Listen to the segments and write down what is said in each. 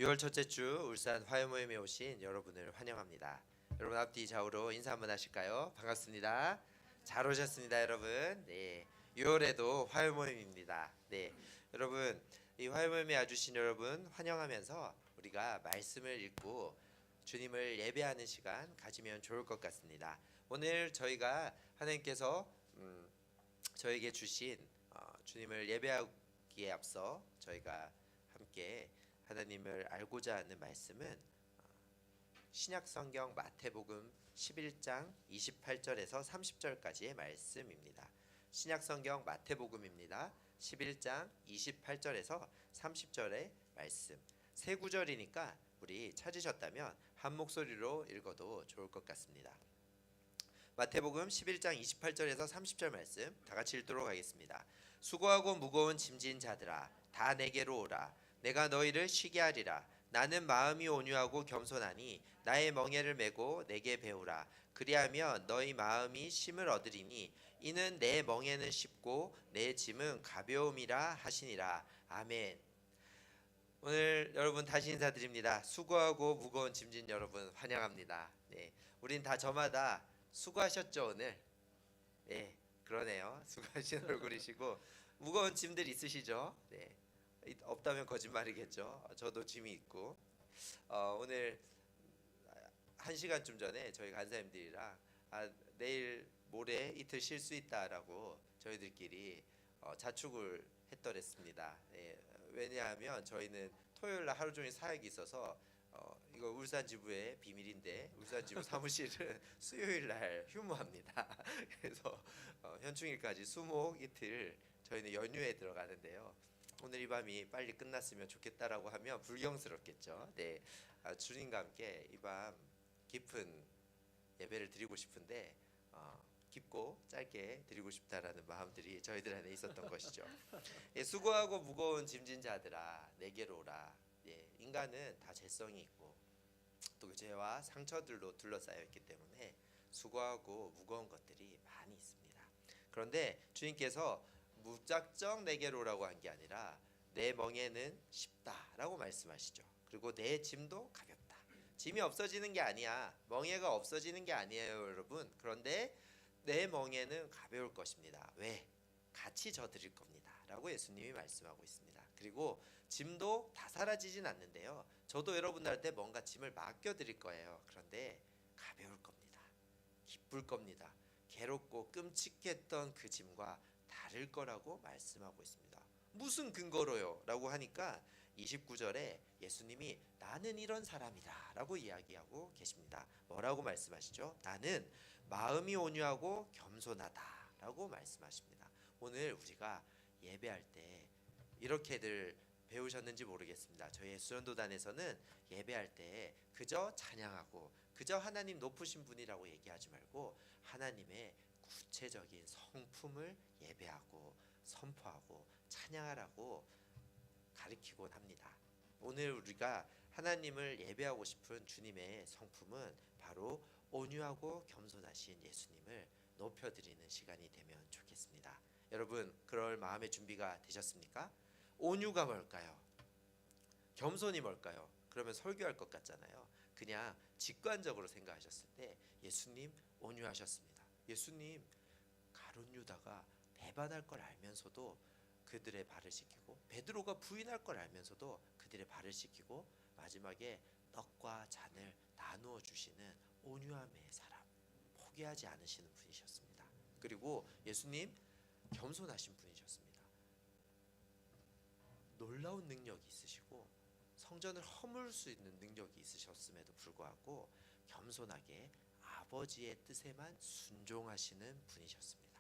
6월 첫째 주 울산 화요모임에 오신 여러분을 환영합니다. 여러분 앞뒤 좌우로 인사 한번 하실까요? 반갑습니다. 잘 오셨습니다, 여러분. 네, 6월에도 화요모임입니다. 네, 여러분 이 화요모임에 와주신 여러분 환영하면서 우리가 말씀을 읽고 주님을 예배하는 시간 가지면 좋을 것 같습니다. 오늘 저희가 하나님께서 저에게 주신 주님을 예배하기에 앞서 저희가 함께 하나님을 알고자 하는 말씀은 신약성경 마태복음 11장 28절에서 30절까지의 말씀입니다. 신약성경 마태복음입니다. 11장 28절에서 30절의 말씀. 세 구절이니까 우리 찾으셨다면 한 목소리로 읽어도 좋을 것 같습니다. 마태복음 11장 28절에서 30절 말씀 다 같이 읽도록 하겠습니다. 수고하고 무거운 짐진 자들아 다 내게로 오라. 내가 너희를 쉬게 하리라. 나는 마음이 온유하고 겸손하니 나의 멍에를 메고 내게 배우라. 그리하면 너희 마음이 쉼을 얻으리니 이는 내 멍에는 쉽고 내 짐은 가벼움이라 하시니라. 아멘. 오늘 여러분 다시 인사드립니다. 수고하고 무거운 짐진 여러분 환영합니다. 네, 우린 다 저마다 수고하셨죠 오늘? 네, 그러네요. 수고하신 얼굴이시고 무거운 짐들 있으시죠? 네, 없다면 거짓말이겠죠. 저도 짐이 있고 오늘 1시간쯤 전에 저희 간사님들이랑 내일 모레 이틀 쉴 수 있다라고 저희들끼리 자축을 했더랬습니다. 예, 왜냐하면 저희는 토요일날 하루 종일 사역이 있어서 이거 울산 지부의 비밀인데 울산 지부 사무실은 수요일날 휴무합니다. 그래서 현충일까지 수목 이틀 저희는 연휴에 들어가는데요. 오늘 이 밤이 빨리 끝났으면 좋겠다라고 하면 불경스럽겠죠. 네, 주님과 함께 이 밤 깊은 예배를 드리고 싶은데 깊고 짧게 드리고 싶다라는 마음들이 저희들 안에 있었던 것이죠. 예, 수고하고 무거운 짐진 자들아 내게로 오라. 예, 인간은 다 죄성이 있고 또 죄와 상처들로 둘러싸여 있기 때문에 수고하고 무거운 것들이 많이 있습니다. 그런데 주님께서 무작정 내게로 오라고 한 게 아니라 내 멍에는 쉽다라고 말씀하시죠. 그리고 내 짐도 가볍다. 짐이 없어지는 게 아니야. 멍에가 없어지는 게 아니에요, 여러분. 그런데 내 멍에는 가벼울 것입니다. 왜? 같이 져 드릴 겁니다. 라고 예수님이 말씀하고 있습니다. 그리고 짐도 다 사라지진 않는데요. 저도 여러분들한테 뭔가 짐을 맡겨 드릴 거예요. 그런데 가벼울 겁니다. 기쁠 겁니다. 괴롭고 끔찍했던 그 짐과 다를 거라고 말씀하고 있습니다. 무슨 근거로요? 라고 하니까 29절에 예수님이 나는 이런 사람이다 라고 이야기하고 계십니다. 뭐라고 말씀하시죠? 나는 마음이 온유하고 겸손하다 라고 말씀하십니다. 오늘 우리가 예배할 때 이렇게들 배우셨는지 모르겠습니다. 저희 수련도단에서는 예배할 때 그저 찬양하고 그저 하나님 높으신 분이라고 얘기하지 말고 하나님의 구체적인 성품을 예배하고 선포하고 찬양하라고 가르치곤 합니다. 오늘 우리가 하나님을 예배하고 싶은 주님의 성품은 바로 온유하고 겸손하신 예수님을 높여드리는 시간이 되면 좋겠습니다. 여러분 그럴 마음의 준비가 되셨습니까? 온유가 뭘까요? 겸손이 뭘까요? 그러면 설교할 것 같잖아요. 그냥 직관적으로 생각하셨을 때 예수님 온유하셨습니다. 예수님 가룟 유다가 배반할 걸 알면서도 그들의 발을 씻기고 베드로가 부인할 걸 알면서도 그들의 발을 씻기고 마지막에 떡과 잔을 나누어 주시는 온유함의 사람, 포기하지 않으시는 분이셨습니다. 그리고 예수님 겸손하신 분이셨습니다. 놀라운 능력이 있으시고 성전을 허물 수 있는 능력이 있으셨음에도 불구하고 겸손하게 아버지의 뜻에만 순종하시는 분이셨습니다.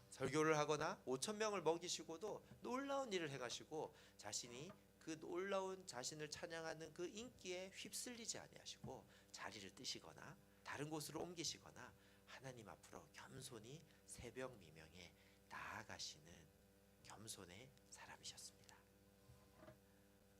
설교를 하거나 5,000명을 먹이시고도 놀라운 일을 행하시고 자신이 그 놀라운 자신을 찬양하는 그 인기에 휩쓸리지 아니하시고 자리를 뜨시거나 다른 곳으로 옮기시거나 하나님 앞으로 겸손히 새벽 미명에 나아가시는 겸손의 사람이셨습니다.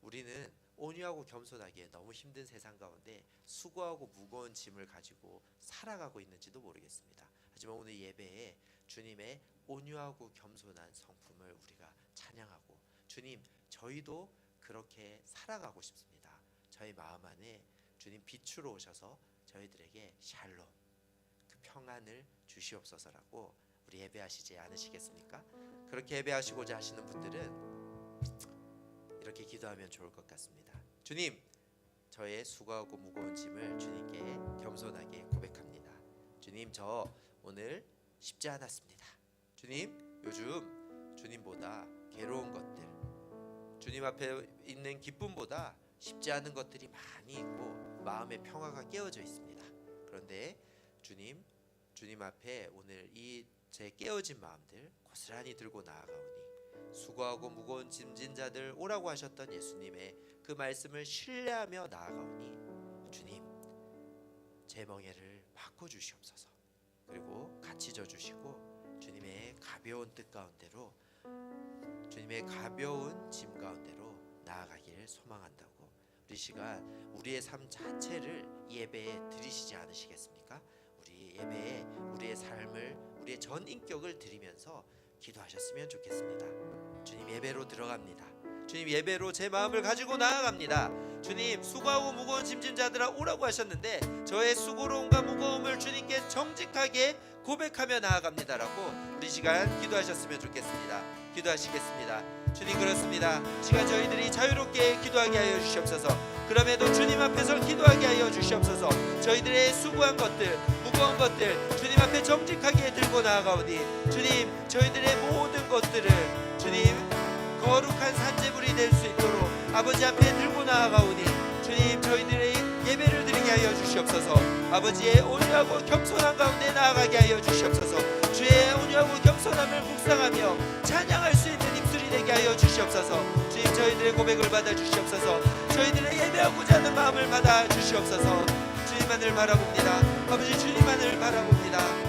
우리는 온유하고 겸손하기에 너무 힘든 세상 가운데 수고하고 무거운 짐을 가지고 살아가고 있는지도 모르겠습니다. 하지만 오늘 예배에 주님의 온유하고 겸손한 성품을 우리가 찬양하고 주님 저희도 그렇게 살아가고 싶습니다. 저희 마음 안에 주님 빛으로 오셔서 저희들에게 샬롬, 그 평안을 주시옵소서라고 우리 예배하시지 않으시겠습니까? 그렇게 예배하시고자 하시는 분들은 이렇게 기도하면 좋을 것 같습니다. 주님, 저의 수고하고 무거운 짐을 주님께 겸손하게 고백합니다. 주님, 저 오늘 쉽지 않았습니다. 주님, 요즘 주님보다 괴로운 것들, 주님 앞에 있는 기쁨보다 쉽지 않은 것들이 많이 있고 마음의 평화가 깨어져 있습니다. 그런데 주님 앞에 오늘 이 제 깨어진 마음들 고스란히 들고 나아가오니 수고하고 무거운 짐진 자들 오라고 하셨던 예수님의 그 말씀을 신뢰하며 나아가오니 주님, 제 멍에를 바꿔주시옵소서. 그리고 같이 져주시고 주님의 가벼운 뜻 가운데로, 주님의 가벼운 짐 가운데로 나아가기를 소망한다고 우리 시간 우리의 삶 자체를 이 예배에 드리시지 않으시겠습니까? 우리 예배에 우리의 삶을, 우리의 전 인격을 드리면서 기도하셨으면 좋겠습니다. 주님, 예배로 들어갑니다. 주님, 예배로 제 마음을 가지고 나아갑니다. 주님, 수고하고 무거운 짐진 자들아 오라고 하셨는데 저의 수고로움과 무거움을 주님께 정직하게 고백하며 나아갑니다라고 우리 시간 기도하셨으면 좋겠습니다. 기도하시겠습니다. 주님, 그렇습니다. 시간 저희들이 자유롭게 기도하게 하여 주시옵소서. 그럼에도 주님 앞에서 기도하게 하여 주시옵소서. 저희들의 수고한 것들, 무거운 것들 주님 앞에 정직하게 들고 나아가오니 주님, 저희들의 모든 것들을 주님 거룩한 산제물이 될 수 있도록 아버지 앞에 들고 나아가오니 주님, 저희들의 예배를 드리게 하여 주시옵소서. 아버지의 온유하고 겸손한 가운데 나아가게 하여 주시옵소서. 주의 온유하고 겸손함을 묵상하며 찬양할 수 있는 입술이 되게 하여 주시옵소서. 주님, 저희들의 고백을 받아 주시옵소서. 저희들의 예배하고자 하는 마음을 받아 주시옵소서. 주님만을 바라봅니다. 아버지, 주님만을 바라봅니다.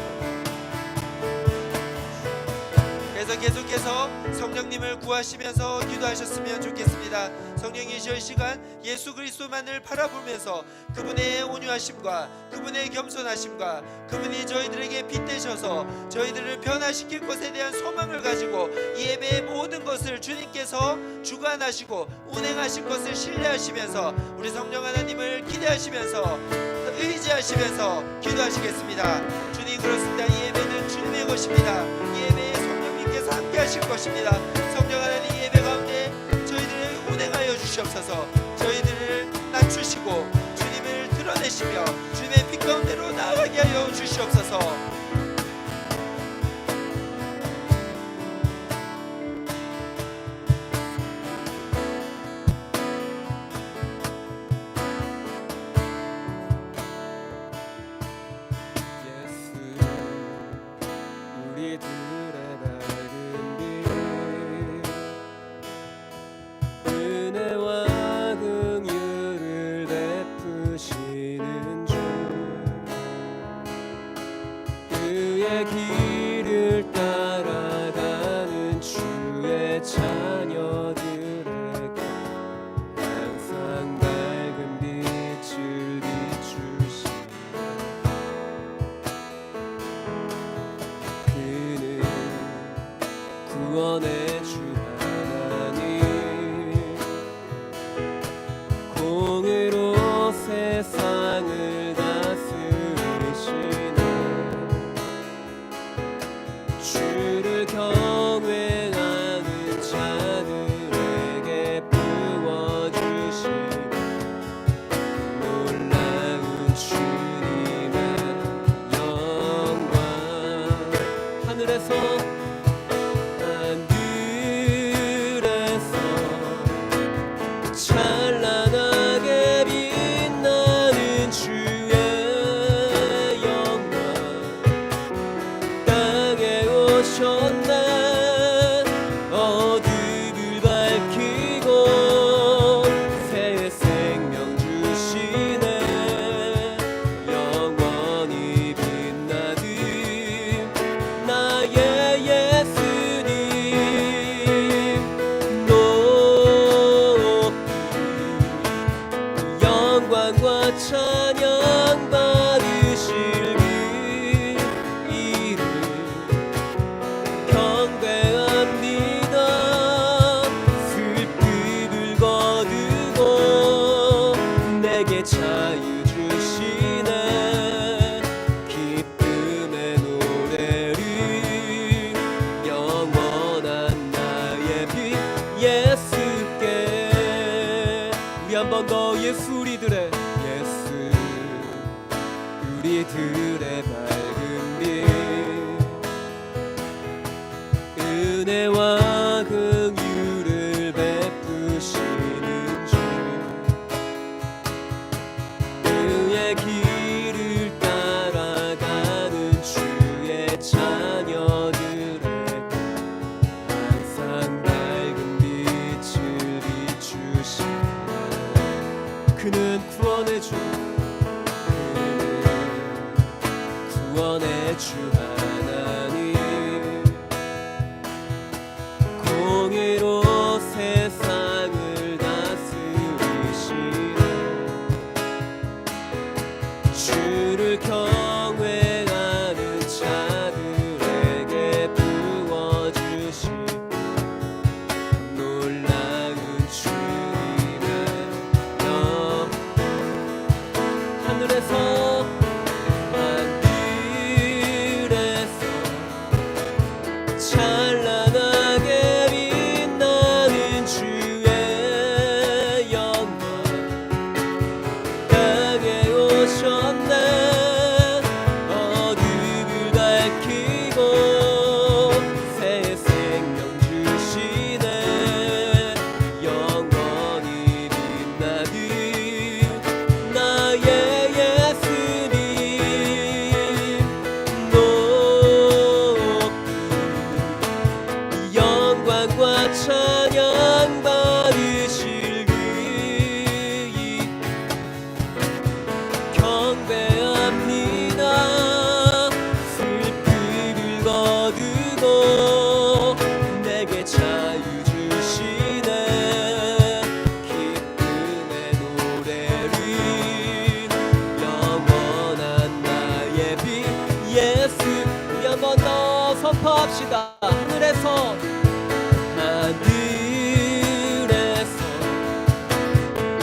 그래서 계속해서 성령님을 구하시면서 기도하셨으면 좋겠습니다. 성령이 이 시간 예수 그리스도만을 바라보면서 그분의 온유하심과 그분의 겸손하심과 그분이 저희들에게 빛되셔서 저희들을 변화시킬 것에 대한 소망을 가지고 이 예배의 모든 것을 주님께서 주관하시고 운행하실 것을 신뢰하시면서 우리 성령 하나님을 기대하시면서 의지하시면서 기도하시겠습니다. 주님, 그렇습니다. 이 예배는 주님의 것입니다. 이 예배에 성령님께서 함께 하실 것입니다. 성령 하나님, 예배 가운데 저희들을 운행하여 주시옵소서. 저희들을 낮추시고 주님을 드러내시며 주님의 빛 가운데로 나아가게 하여 주시옵소서. 길을 따라가는 주의 자녀들에게 항상 밝은 빛을 비추시네. 그는 구원의 주 하나님, 공의로 세상을 다스리시네. 주를 경외하는 자들에게 부어주신 놀라운 주님의 영광, 하늘에서 찬란하게 빛나는 주의 영광, 땅에 오셨네. 어둠을 밝히고 새 생명 주시네. 영원히 빛나는 나의 예수님, 영광과 찬양 받으실 그 이름 우리들의 밝은 빛 은혜와 긍휼을 베푸시는 주 그의 길을 따라가는 주의 자녀들에게 항상 밝은 빛을 비추시네. 그는 구원의 주 구원의 주 하나님 공의로 세상을 다스리시네. 주를 경외하는 자들에게 부어주신 놀라운 주님의 영 하늘에서 찬란하게 빛나는 주의 영광 땅에 오셨네. 어둠을 밝히고 새 생명 주시네. 영원히 빛나는 나의 예수님 영광과 찬양 받으실 그이 경배합니다. 슬픔을 거두고 내게 자유 주시네. 기쁨의 노래를 영원한 나의 빛 예수 우리 한 번 더 선포합시다. 하늘에서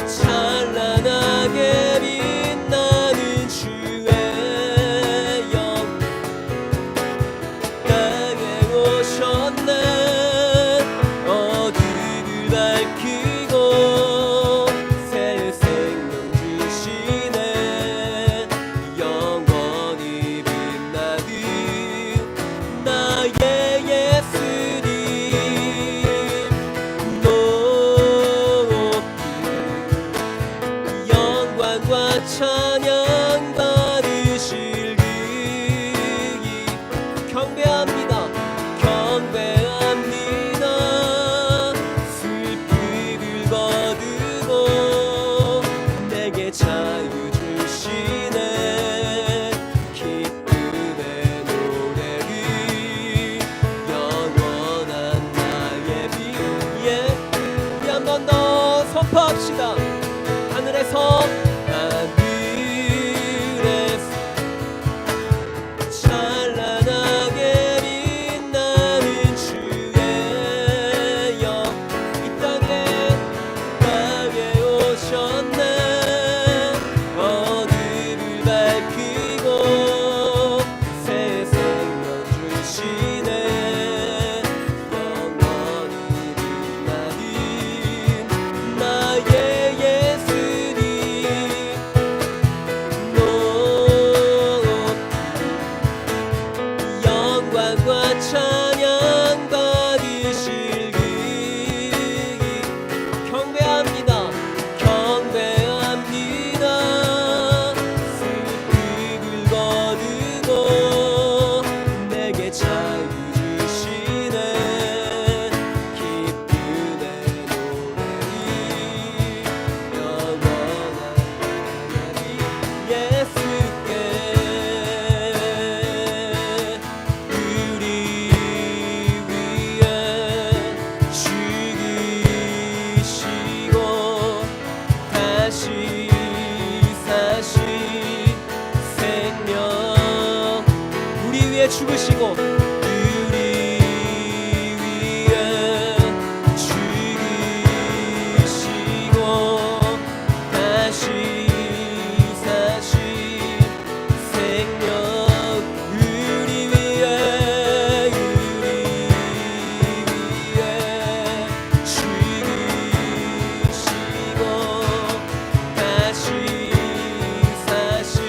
찬란하게 빛나는 주의 영 땅에 오셨네. 어둠을 밝히고 새 생명 주시네. 영원히 빛나는 나의 예수님 영광과 찬양 받으실 그이 경배합니다. 경배합니다. 슬픔을 거두고 내게 자유 주시네. 기쁨의 노래를 영원한 나의 빛 우리 한 번 더 선포합시다. 하늘에서 찬란하게 빛나는 주의 영 이 땅에 오셨네. 어둠을 밝히고 새 생명 주시네. 영원히 빛나는 나의 영광과 찬양 받으실 그이 경배합니다. 경배합니다. 슬픔을 거두고 내게 자유 주시네. 기쁨의 노래를 영원한 나의 예수께 죽으시고 우리 위에 죽으시고 다시 사신 생명 우리 위에 죽으시고 다시 사신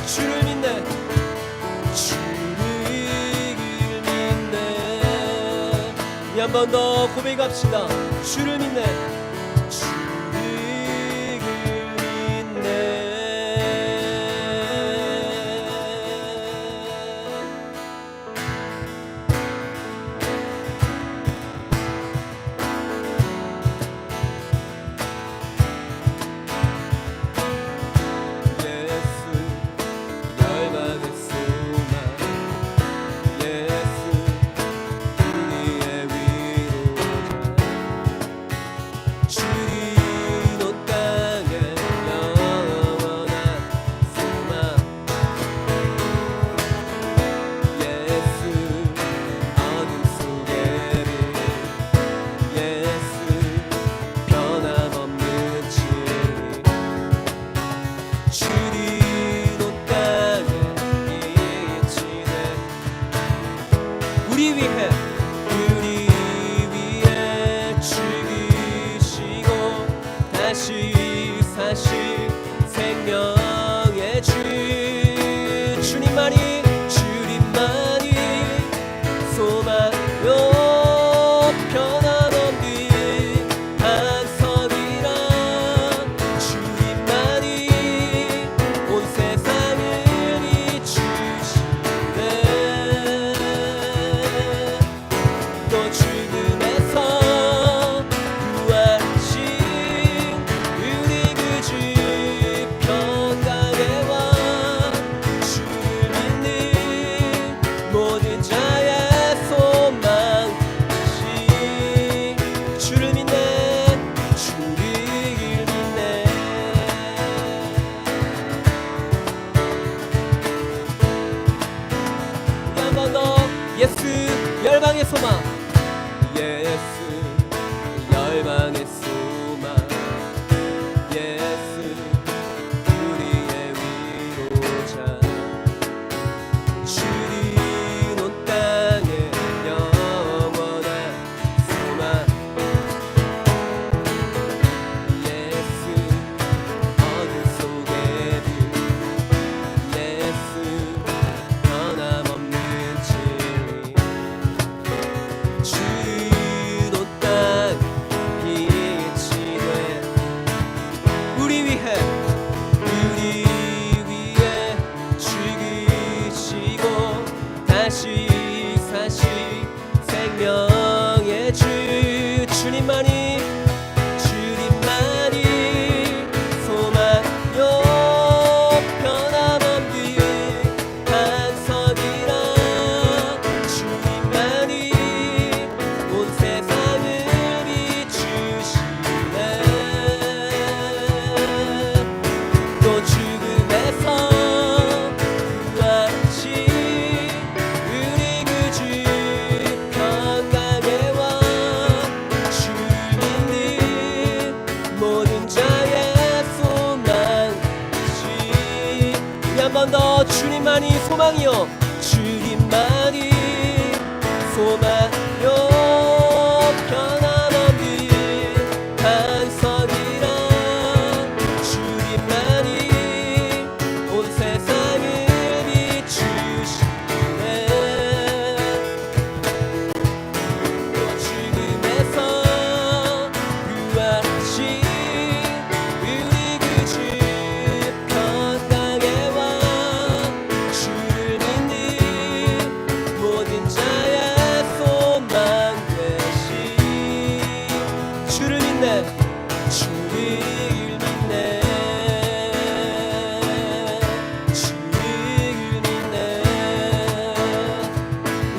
주를 믿네. 한 번 더 고백합시다. 주를 믿네. 주를 믿네. 생명의 주 주님만이 소망요 변함없는 반석이라 주님만이 온 세상을 비추시네. 또 죽음에서 구하신 우리 그 주 평강의 왕 주를 믿는 모든 자의 소망이시. 주를 믿네. 주를 믿네. 한 번 더. 예수 열방의 소망. 예수 열방의 소망. 예수 우리의 위로자. 주린 온 땅의 영원한 소망. 예수 어둠 속의 빛. 예수 변함없는 진리. 주린 온 땅 빛이 돼 우리 위해 죽으시고 다시 사신 생명의 주 주님만이 소망요 변함없는 반석이라 주님만이 온 세상을 비추시네. 또 죽음에서 구하신 우리 그 주 평강의 왕 주를 믿는 모든 자의 소망이시. 우리 한 번 더. 주님만이 소망이요 주님만이 소망요 변함없는 반석이라 주님만이 온 세상을 비추시네. 또 죽음에서 구하신 우리 그 주 평강의 왕 주를 믿는 모든 자의 소망 되시. 주를 믿네. 주를 믿네. 주를 믿네.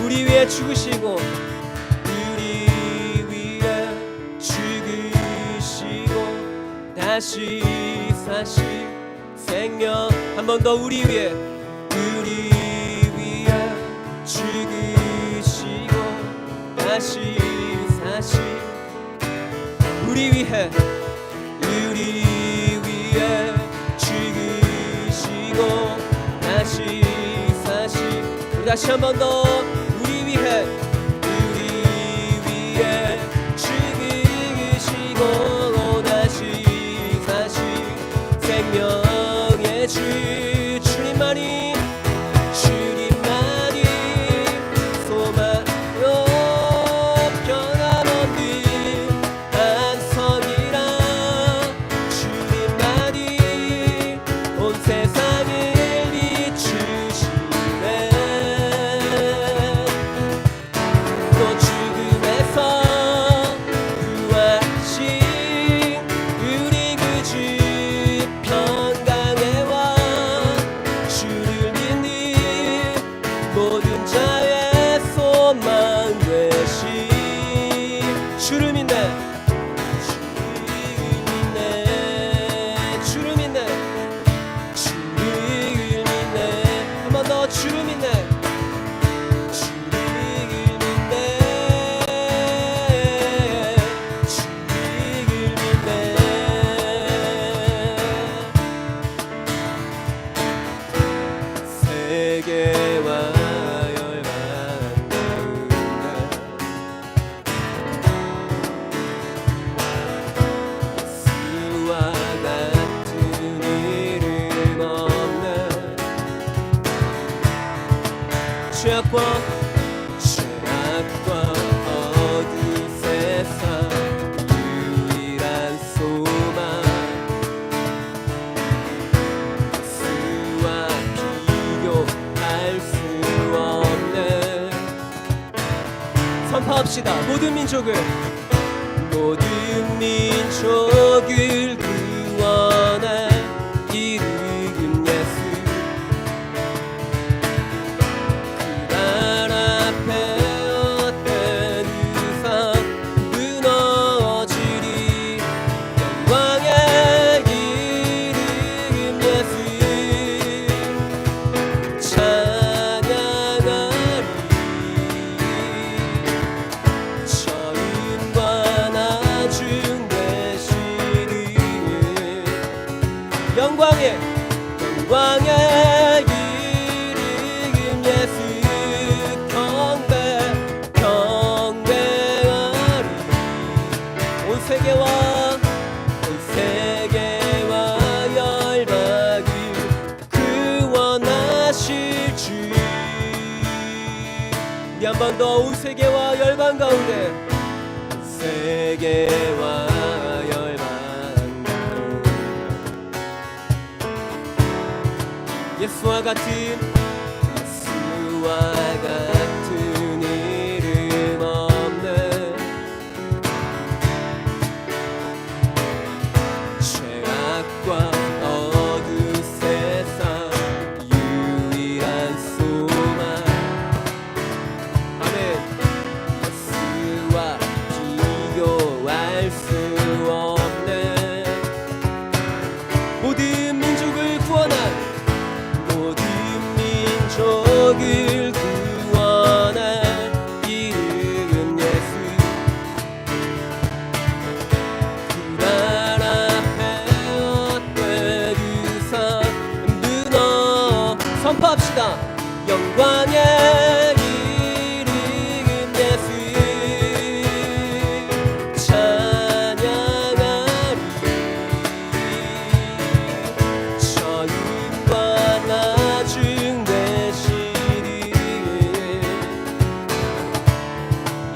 우리 위해 죽으시고 우리 위해 죽으시고 다시 사신 생명. 한 번 더. 우리 위해 죽으시고 다시 사신 우리 위해 죽으시고 다시 사신. 다시 한 번 더. 우리 위해 죽으시고 다시 사신 생명의 주 주님 주님만이 주님만이 소망요 변함없는 안성이라 주님만이 온 세상을 비추시네 또 죽음에서 구하신 우리 그 주 평강의 왕 주를 믿는 모든 자의 소망 되시 주를 믿네 주를 믿네 주를 믿네 한 번 더 주를 믿네 주를 믿네 주를 믿네 세계와 열방을 예수와 같은 이름 없는 죄악과 어두운 세상 유일한 소망 예수와 비교할 수 없는 선포합시다 모든 민족을 구원할 이름 예수 그날 앞에 헛된 우상 무너지리 영광의 이름 예수 찬양하리 처음과 나중 되시는 영광의 이름 예수 경배하리 온 세계와 열방을 구원하실 주 우리 한 번 더 온 세계와 열방 가운데 세계와 열방 예수와 같은 이름 없는 죄악과 어두운 세상 유일한 소망 아멘 예수와 비교할 수 없는 모든 민족을 구원한 모든 민족을 구원할 이름 예수 그날 앞에 헛된 우상 무너 선포합시다 영광의 이름 예수 찬양하리 처음과 나중 되시리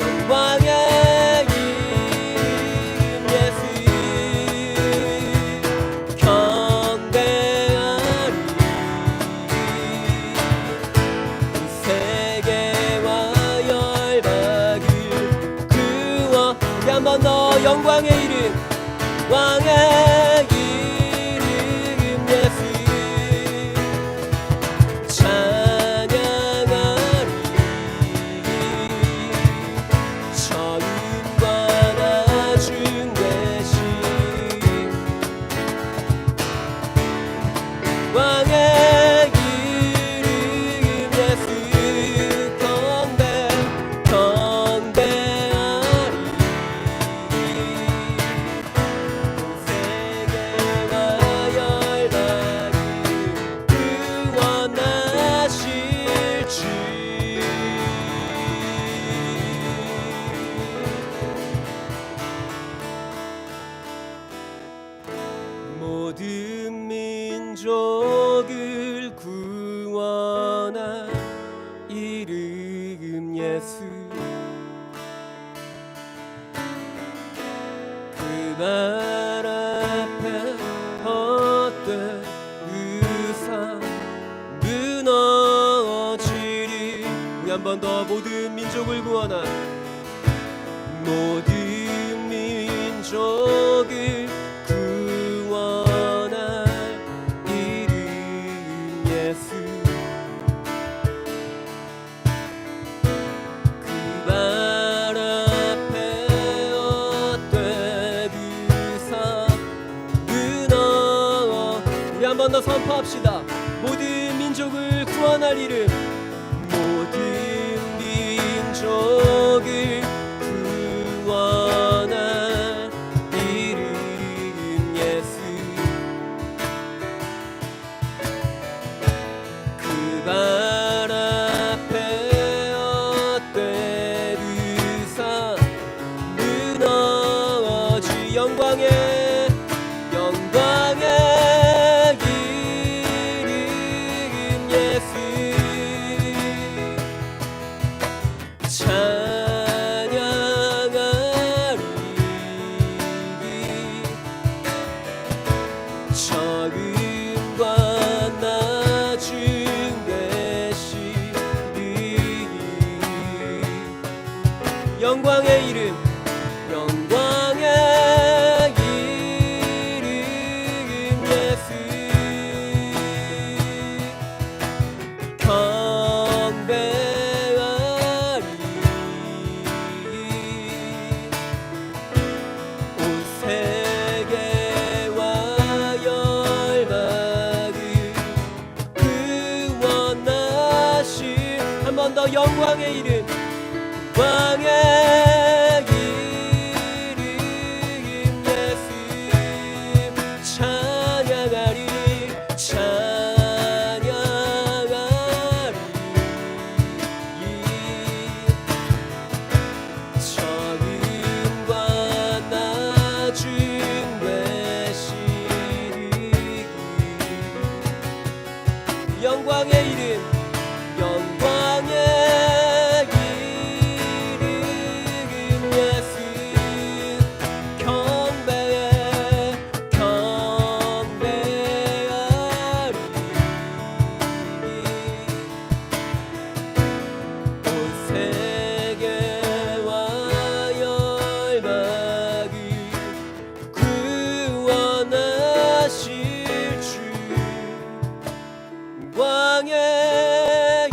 영광의 이름 예수 경배하리 세계 한 번 더 모든 민족을 구원한 모든 민족을 구원할 이름 예수 그 발 앞에 헛되듯 무너워 우리 한 번 더 선포합시다. 모든 민족을 구원할 이름 모든 민족을 구원할 이름 예수 그 발 앞에 헛되듯 무너워지 영광의 이름 예수 찬양하리 적음과 나중 되시리 영광의 이름 영광의 이름 예수 경배하리 온 세계와 열방을 구원하실 한 번 더 영광의 이름 영광의 이름 예수 찬양하리 처음과 나중 되시리 영광의 이름 영광의 이름 예수 경배하리 온 세계와 열방을 구원하실 주 영광의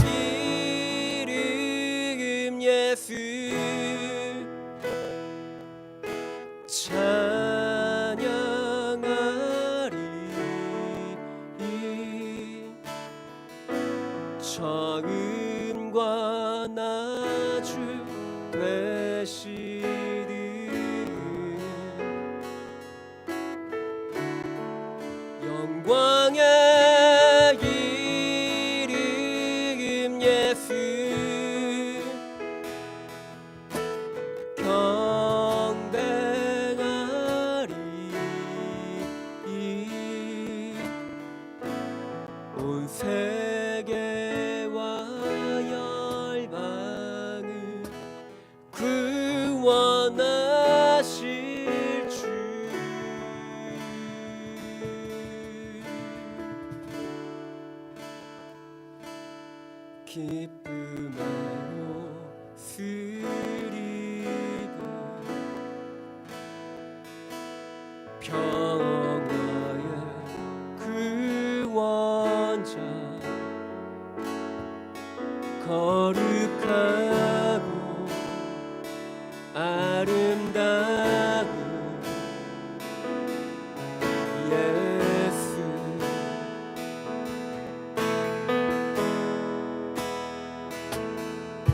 이름 예수 찬양하리 처음과 나중 되시리 영광의 이름 예수 경배하리 온 세계와 열방을 구원하실 주 기쁨으로 쓰리고 평화의 구원자 거룩하고 아름다운 예수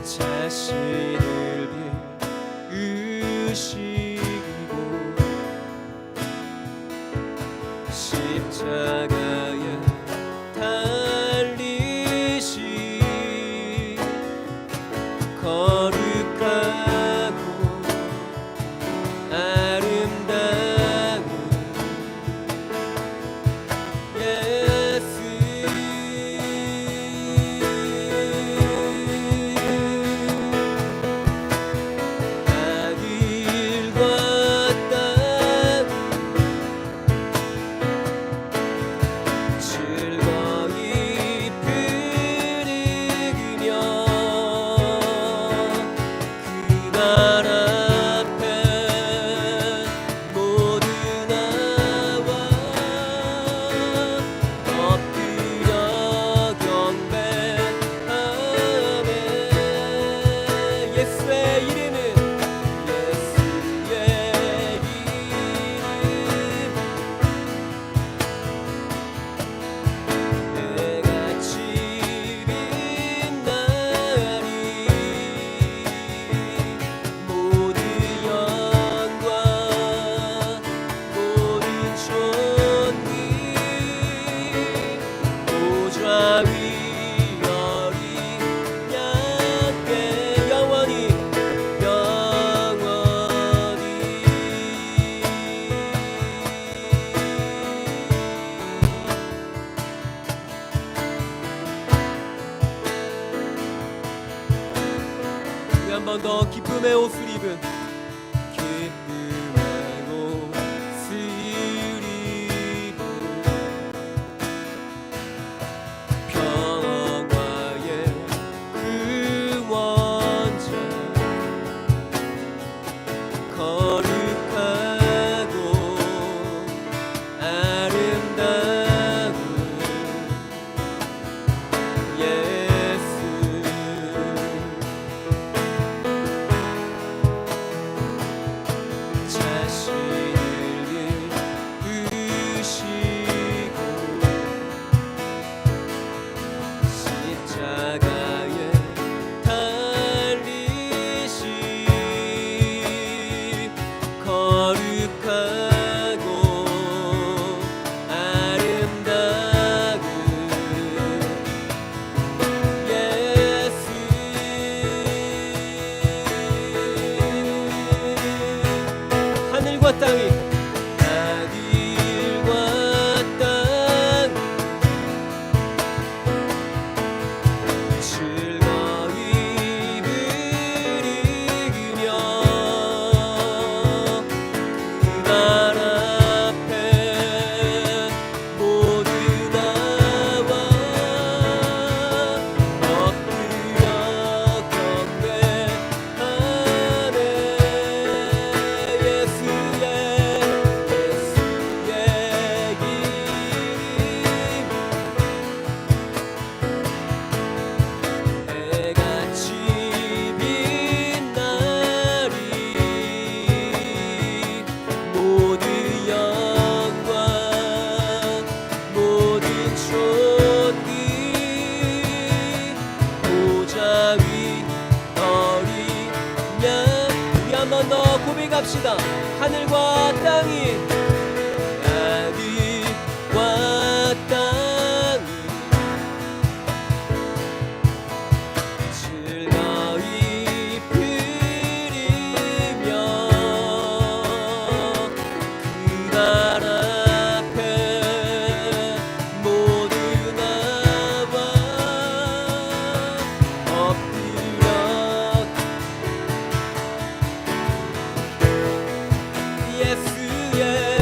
자신을 비우시고 십자가에 달리시 거룩하고 아름다운 예수 아들과 번 더 기쁨의 옷을 입은 기쁨의 옷을 입은 평화의 그 원자 거룩하고 아름다운 예수 자신을 입으시고 십자가에 달리신 거룩하고 아름다운 예수 하늘과 땅이 하늘과 땅 즐거이 부르며 그날 앞에 모두 나와 엎드려 경배하네 예수의 이름 해같이 빛나리 모든 영광 모든 존귀 보좌 위 어린 양 우리 한 번 더 고백합시다. 하늘과 땅이 하늘과 땅이 즐거이 부르며 그날 앞에 모두 나와 엎드려 예수의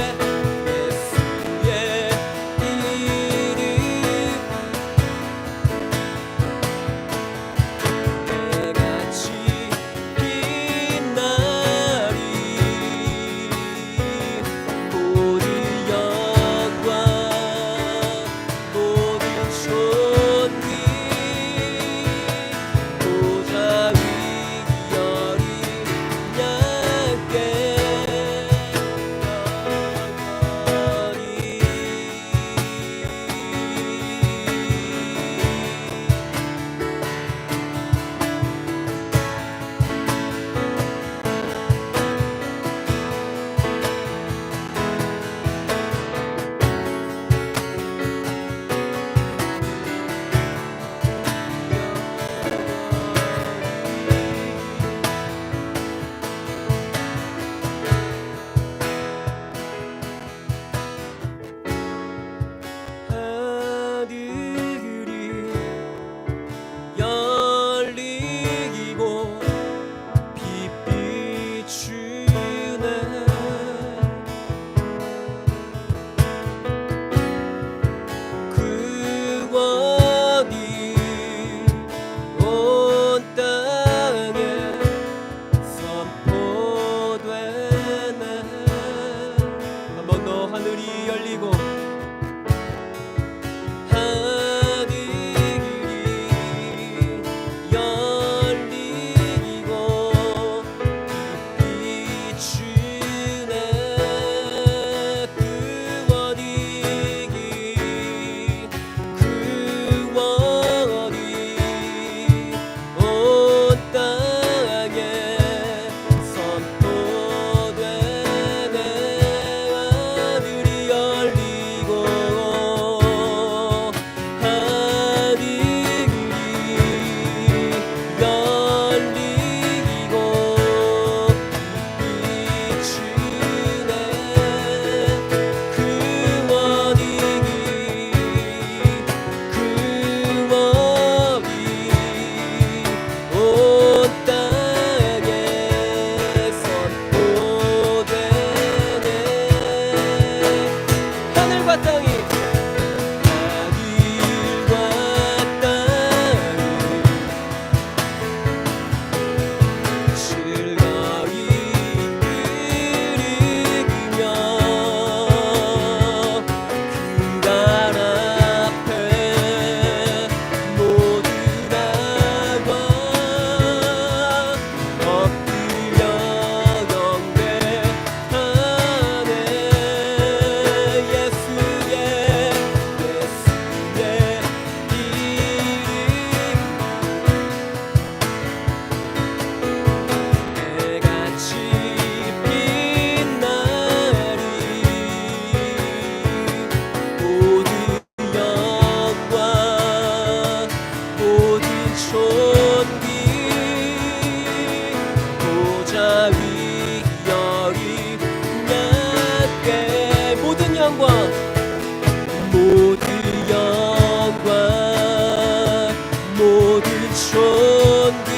존귀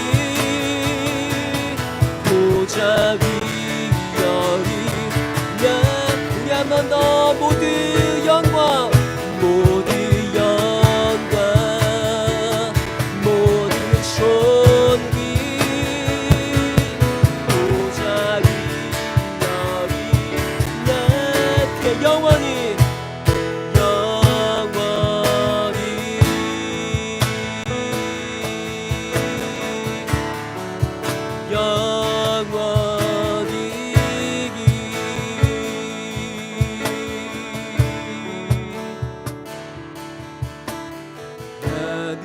보좌 위여리 우리 한 번 더 모든 영광 모든 영광 모든 존귀 보좌 위여리 나께 영원히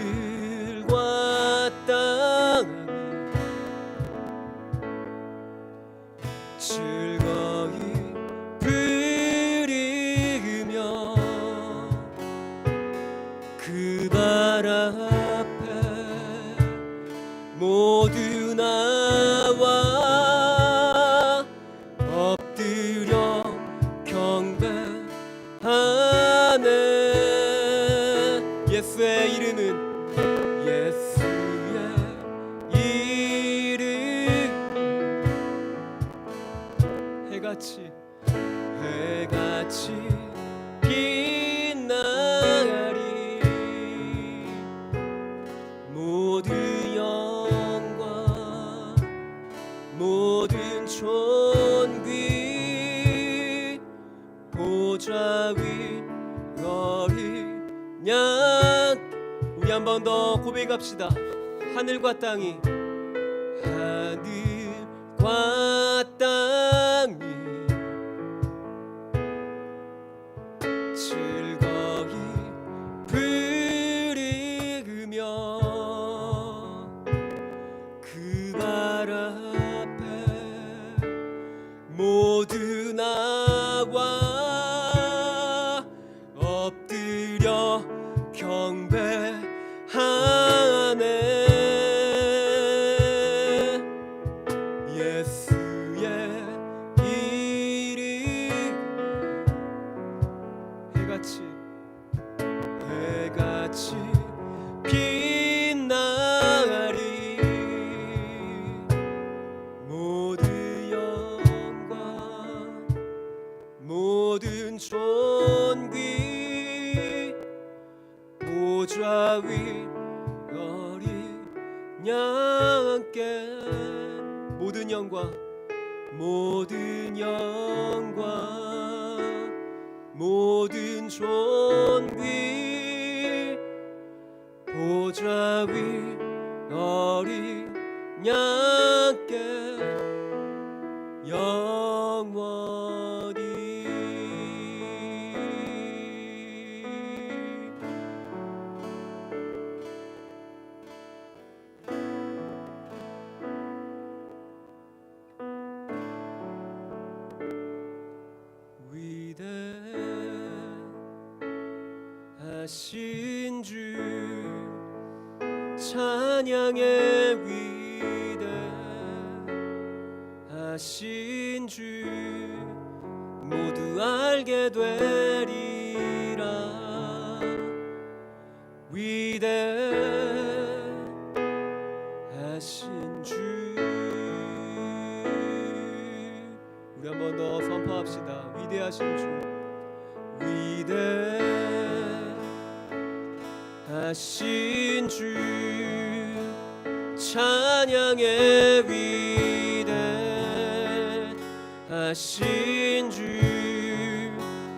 하늘과 땅 즐거이 부르며 그 발 앞에 모두 나와 엎드려 경배하네 예수의 이름은 예수의 이름 해같이 빛나리 모든 영광 모든 존귀 보좌 위 어린 양 우리 한 번 더 고백합시다. 하늘과 땅이 하늘과 땅이 즐거이 부르며 그 발 앞에 모두 나와 엎드려 경배하네 예수의 이름 해같이 빛나리 모든 영광 모든 존귀 보좌 위 어린 양께 모든 영광 모든 영광 모든 존귀 보좌 위 어린 양께 영원히 위대하신 주 찬양의 위대하신 주 모두 알게 되리라 위대하신 주 우리 한 번 더 선포합시다. 위대하신 주 위대하신 주 찬양의 위대하신 주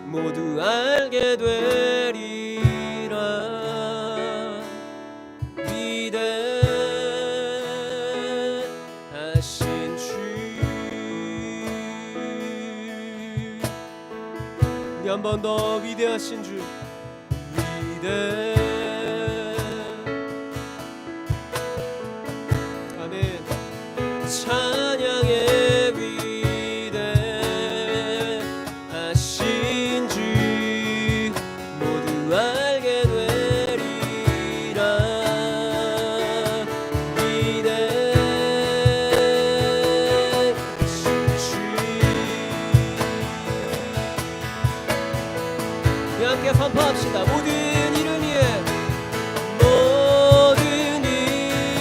모두 알게 되리라 위대하신 주 우리 한 번 더 위대하신 주 아멘 찬양의 위대하신 주 모두 알게 되리라 위대하신 주 우리 함께 선포합시다. 모든 이름 위에 모든 이름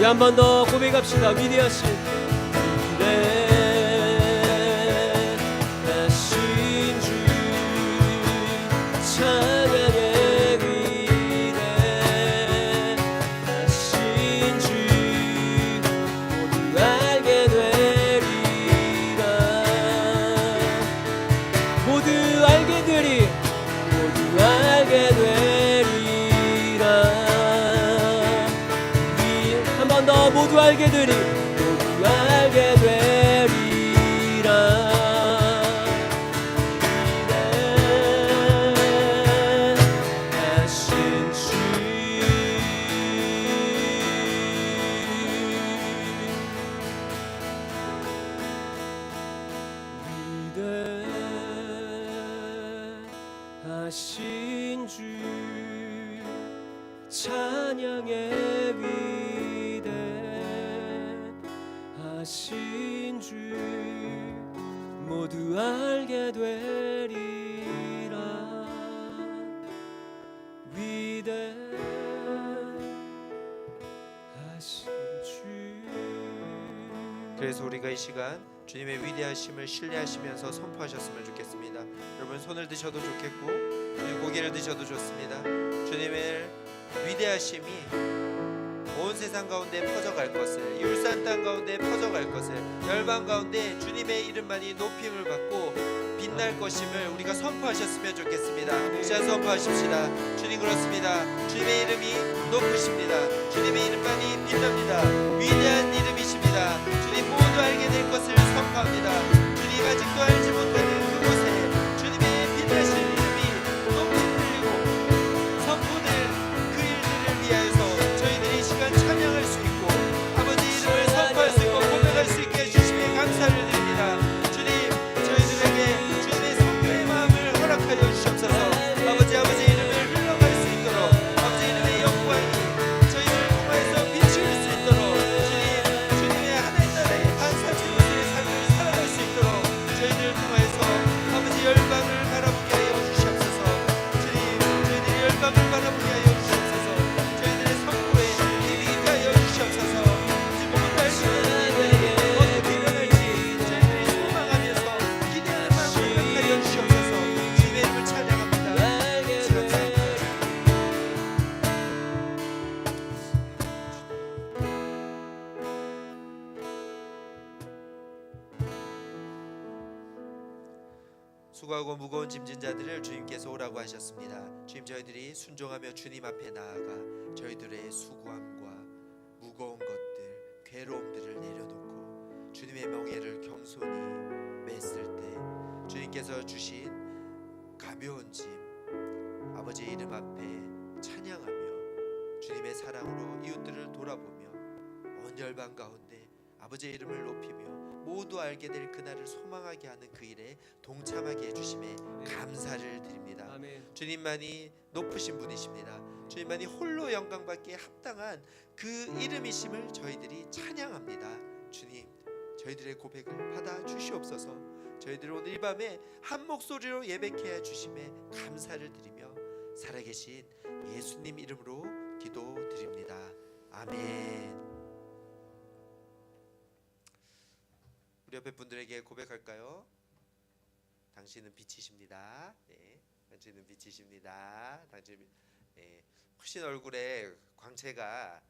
한 번 더 고백합시다. 위대하신 위대하신 주 찬양의 위대하신 주 모두 알게 되리라. 모두 알게 되리 모두 알게 되리라. 한 번 더 모두 알게 되리 모두 알게 되리라. 위대하신 주 위대하신 주 찬양의 위대하신 주 모두 알게 되리라. 위대하신 주. 그래서 우리가 이 시간 주님의 위대하심을 신뢰하시면서 선포하셨으면 좋겠습니다. 여러분 손을 드셔도 좋겠고 고개를 드셔도 좋습니다. 주님의 위대하심이 온 세상 가운데 퍼져갈 것을, 율산 땅 가운데 퍼져갈 것을, 열방 가운데 주님의 이름만이 높임을 받고 빛날 것임을 우리가 선포하셨으면 좋겠습니다. 자, 선포하십시다. 주님 그렇습니다. 주님의 이름이 높으십니다. 주님의 이름만이 빛납니다. 위대한 이름이십니다. 주님 모두 알게 될 것을 선포합니다. 주님 아직도 알지 못하는 그곳에 주님의 빛나신 이름이 높이 들리고 선포될 그 일들을 위하여서 저희들이 이 시간 찬양할 수 있고 아버지 이름을 선포할 수 있고 고백할 수 있게 해주심에 감사를 드립니다. 주님 저희들에게 주님의 선교의 마음을 허락하여 주시옵소서. 아버지 이름을 흘러갈 수 있도록 아버지 이름의 영광이 저희들을 통해서 비출 수 있도록 주님의 하나님 나라의 반사체로서의 삶을 살아갈 수 있도록 저희들을 통해서 아버지 열방을 바라보게 하여 주시옵소서. 주님 저희들이 열방을 바라보게 하여 주시옵소서. 저희들의 선포에 힘이 있게 하여 주시옵소서. 지금 모두 할 수 있는 어떻게 일어날지 저희들이 소망하면서 기대하는 마음을 갖게 하여 주시옵소서. 주님의 이름을 찬양합니다. 시간 찬양합니다. 수고하고 무거운 짐진 자들을 주님께서 오라고 하셨습니다. 주님 저희들이 순종하며 주님 앞에 나아가 저희들의 수고함과 무거운 것들, 괴로움들을 내려놓고 주님의 명예를 겸손히 맸을 때 주님께서 주신 가벼운 짐 아버지의 이름 앞에 찬양하며 주님의 사랑으로 이웃들을 돌아보며 온 열방 가운데 아버지의 이름을 높이며 모두 알게 될 그날을 소망하게 하는 그 일에 동참하게 해주심에 감사를 드립니다. 아멘. 주님만이 높으신 분이십니다. 주님만이 홀로 영광받기에 합당한 그 이름이심을 저희들이 찬양합니다. 주님 저희들의 고백을 받아 주시옵소서. 저희들 오늘 이 밤에 한 목소리로 예배케 해주심에 감사를 드리며 살아계신 예수님 이름으로 기도드립니다. 아멘. 우리 옆에 분들에게 고백할까요? 당신은 빛이십니다. 네, 당신은 빛이십니다. 당신, 네, 훨씬 얼굴에 광채가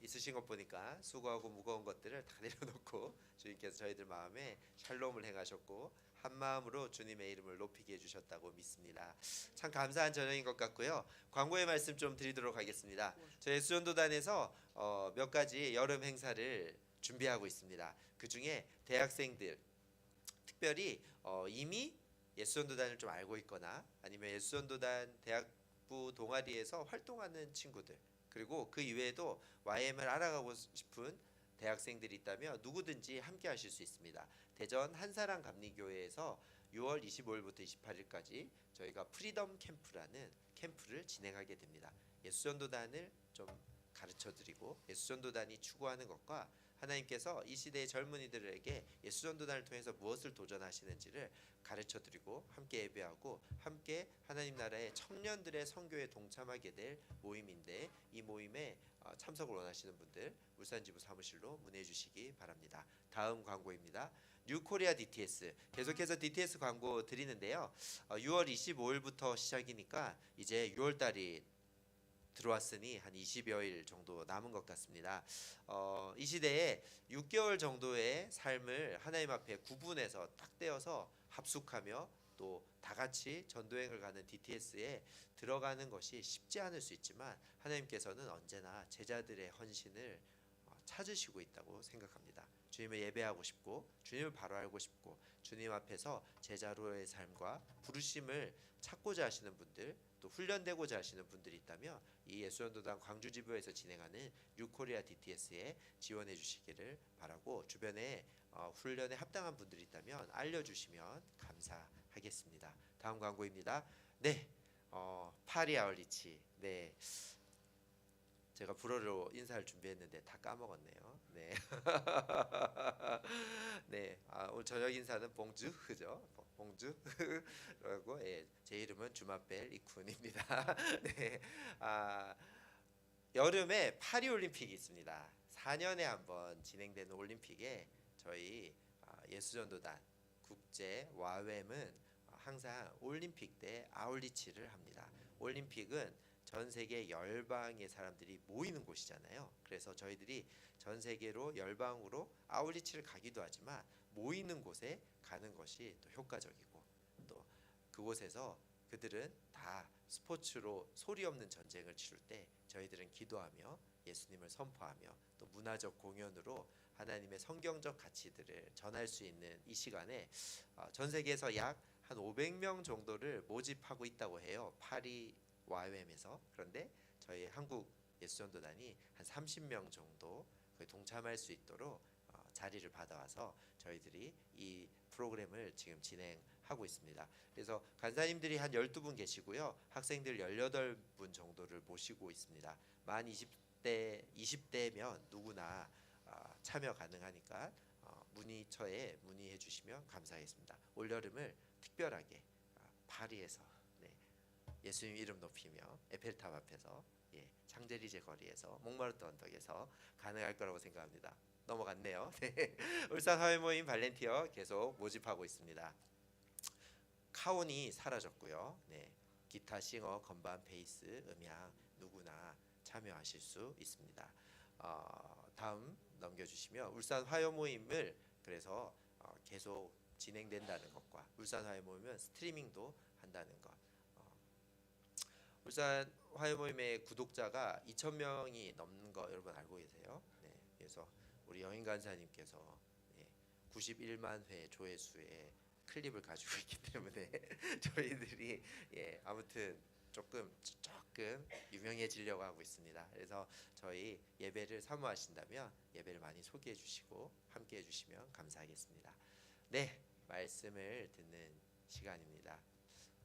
있으신 것 보니까 수고하고 무거운 것들을 다 내려놓고 주님께서 저희들 마음에 샬롬을 행하셨고 한 마음으로 주님의 이름을 높이게 해주셨다고 믿습니다. 참 감사한 저녁인 것 같고요. 광고의 말씀 좀 드리도록 하겠습니다. 저희 수전도단에서 몇 가지 여름 행사를 준비하고 있습니다. 그 중에 대학생들 특별히 이미 예수전도단을 좀 알고 있거나 아니면 예수전도단 대학부 동아리에서 활동하는 친구들 그리고 그 이외에도 YM을 알아가고 싶은 대학생들이 있다면 누구든지 함께 하실 수 있습니다. 대전 한사랑 감리교회에서 6월 25일부터 28일까지 저희가 프리덤 캠프라는 캠프를 진행하게 됩니다. 예수전도단을 좀 가르쳐드리고 예수전도단이 추구하는 것과 하나님께서 이 시대의 젊은이들에게 예수전도단을 통해서 무엇을 도전하시는지를 가르쳐드리고 함께 예배하고 함께 하나님 나라의 청년들의 선교에 동참하게 될 모임인데 이 모임에 참석을 원하시는 분들 울산지부 사무실로 문의해 주시기 바랍니다. 다음 광고입니다. 뉴코리아 DTS 계속해서 DTS 광고 드리는데요. 6월 25일부터 시작이니까 이제 6월 달이 들어왔으니 한 20여일 정도 남은 것 같습니다. 이 시대에 6개월 정도의 삶을 하나님 앞에 구분해서 딱 떼어서 합숙하며 또 다 같이 전도행을 가는 DTS에 들어가는 것이 쉽지 않을 수 있지만 하나님께서는 언제나 제자들의 헌신을 찾으시고 있다고 생각합니다. 주님을 예배하고 싶고 주님을 바로 알고 싶고 주님 앞에서 제자로의 삶과 부르심을 찾고자 하시는 분들 또 훈련되고자 하시는 분들이 있다면 이 예수전도단 광주지부에서 진행하는 뉴코리아 DTS에 지원해 주시기를 바라고 주변에 훈련에 합당한 분들이 있다면 알려주시면 감사하겠습니다. 다음 광고입니다. 네, 파리 아울리치. 네, 제가 불어로 인사를 준비했는데 다 까먹었네요. 네, 네, 오늘 저녁 인사는 봉주 그죠? 봉주라고 제 이름은 주마벨 이쿤입니다. 네, 여름에 파리 올림픽이 있습니다. 4년에 한번 진행되는 올림픽에 저희 예수전도단 국제 와웸은 항상 올림픽 때 아울리치를 합니다. 올림픽은 전 세계 열방의 사람들이 모이는 곳이잖아요. 그래서 저희들이 전 세계로 열방으로 아울리치를 가기도 하지만 모이는 곳에 가는 것이 또 효과적이고 또 그곳에서 그들은 다 스포츠로 소리 없는 전쟁을 치를 때 저희들은 기도하며 예수님을 선포하며 또 문화적 공연으로 하나님의 성경적 가치들을 전할 수 있는 이 시간에 전 세계에서 약 한 500명 정도를 모집하고 있다고 해요. 파리 와웸에서. 그런데 저희 한국 예수전도단이 한 30명 정도 동참할 수 있도록 자리를 받아와서 저희들이 이 프로그램을 지금 진행하고 있습니다. 그래서 간사님들이 한 12분 계시고요. 학생들 18분 정도를 모시고 있습니다. 만 20대면 누구나 참여 가능하니까 문의처에 문의해 주시면 감사하겠습니다. 올여름을 특별하게 파리에서 예수님 이름 높이며 에펠탑 앞에서 샹젤리제 거리에서 몽마르트 언덕에서 가능할 거라고 생각합니다. 넘어갔네요. 네. 울산 화훼모임 발렌티어 계속 모집하고 있습니다. 카온이 사라졌고요. 네. 기타, 싱어, 건반, 베이스, 음향 누구나 참여하실 수 있습니다. 다음 넘겨주시면 울산 화훼모임을 그래서 계속 진행된다는 것과 울산 화훼모임은 스트리밍도 한다는 것. 울산 화훼모임의 구독자가 2,000명이 넘는 거 여러분 알고 계세요? 네, 그래서 우리 영인 간사님께서 91만 회 조회수의 클립을 가지고 있기 때문에 저희들이 아무튼 조금 유명해지려고 하고 있습니다. 그래서 저희 예배를 사모하신다면 예배를 많이 소개해 주시고 함께 해 주시면 감사하겠습니다. 네, 말씀을 듣는 시간입니다.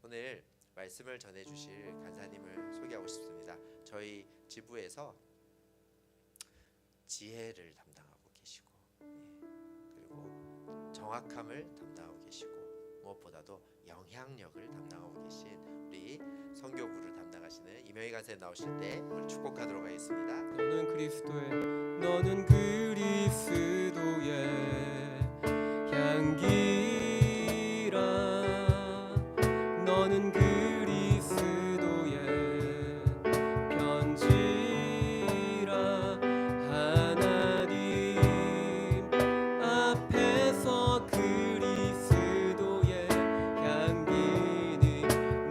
오늘 말씀을 전해 주실 간사님을 소개하고 싶습니다. 저희 지부에서 지혜를 담당하고 계시고 그리고 정확함을 담당하고 계시고 무엇보다도 영향력을 담당하고 계신 우리 선교부를 담당하시는 이명희 간사님 나오실 때 우리 축복하도록 하겠습니다. 너는 그리스도의 향기라. 너는 그리스도의 편지라. 하나님 앞에서 그리스도의 향기니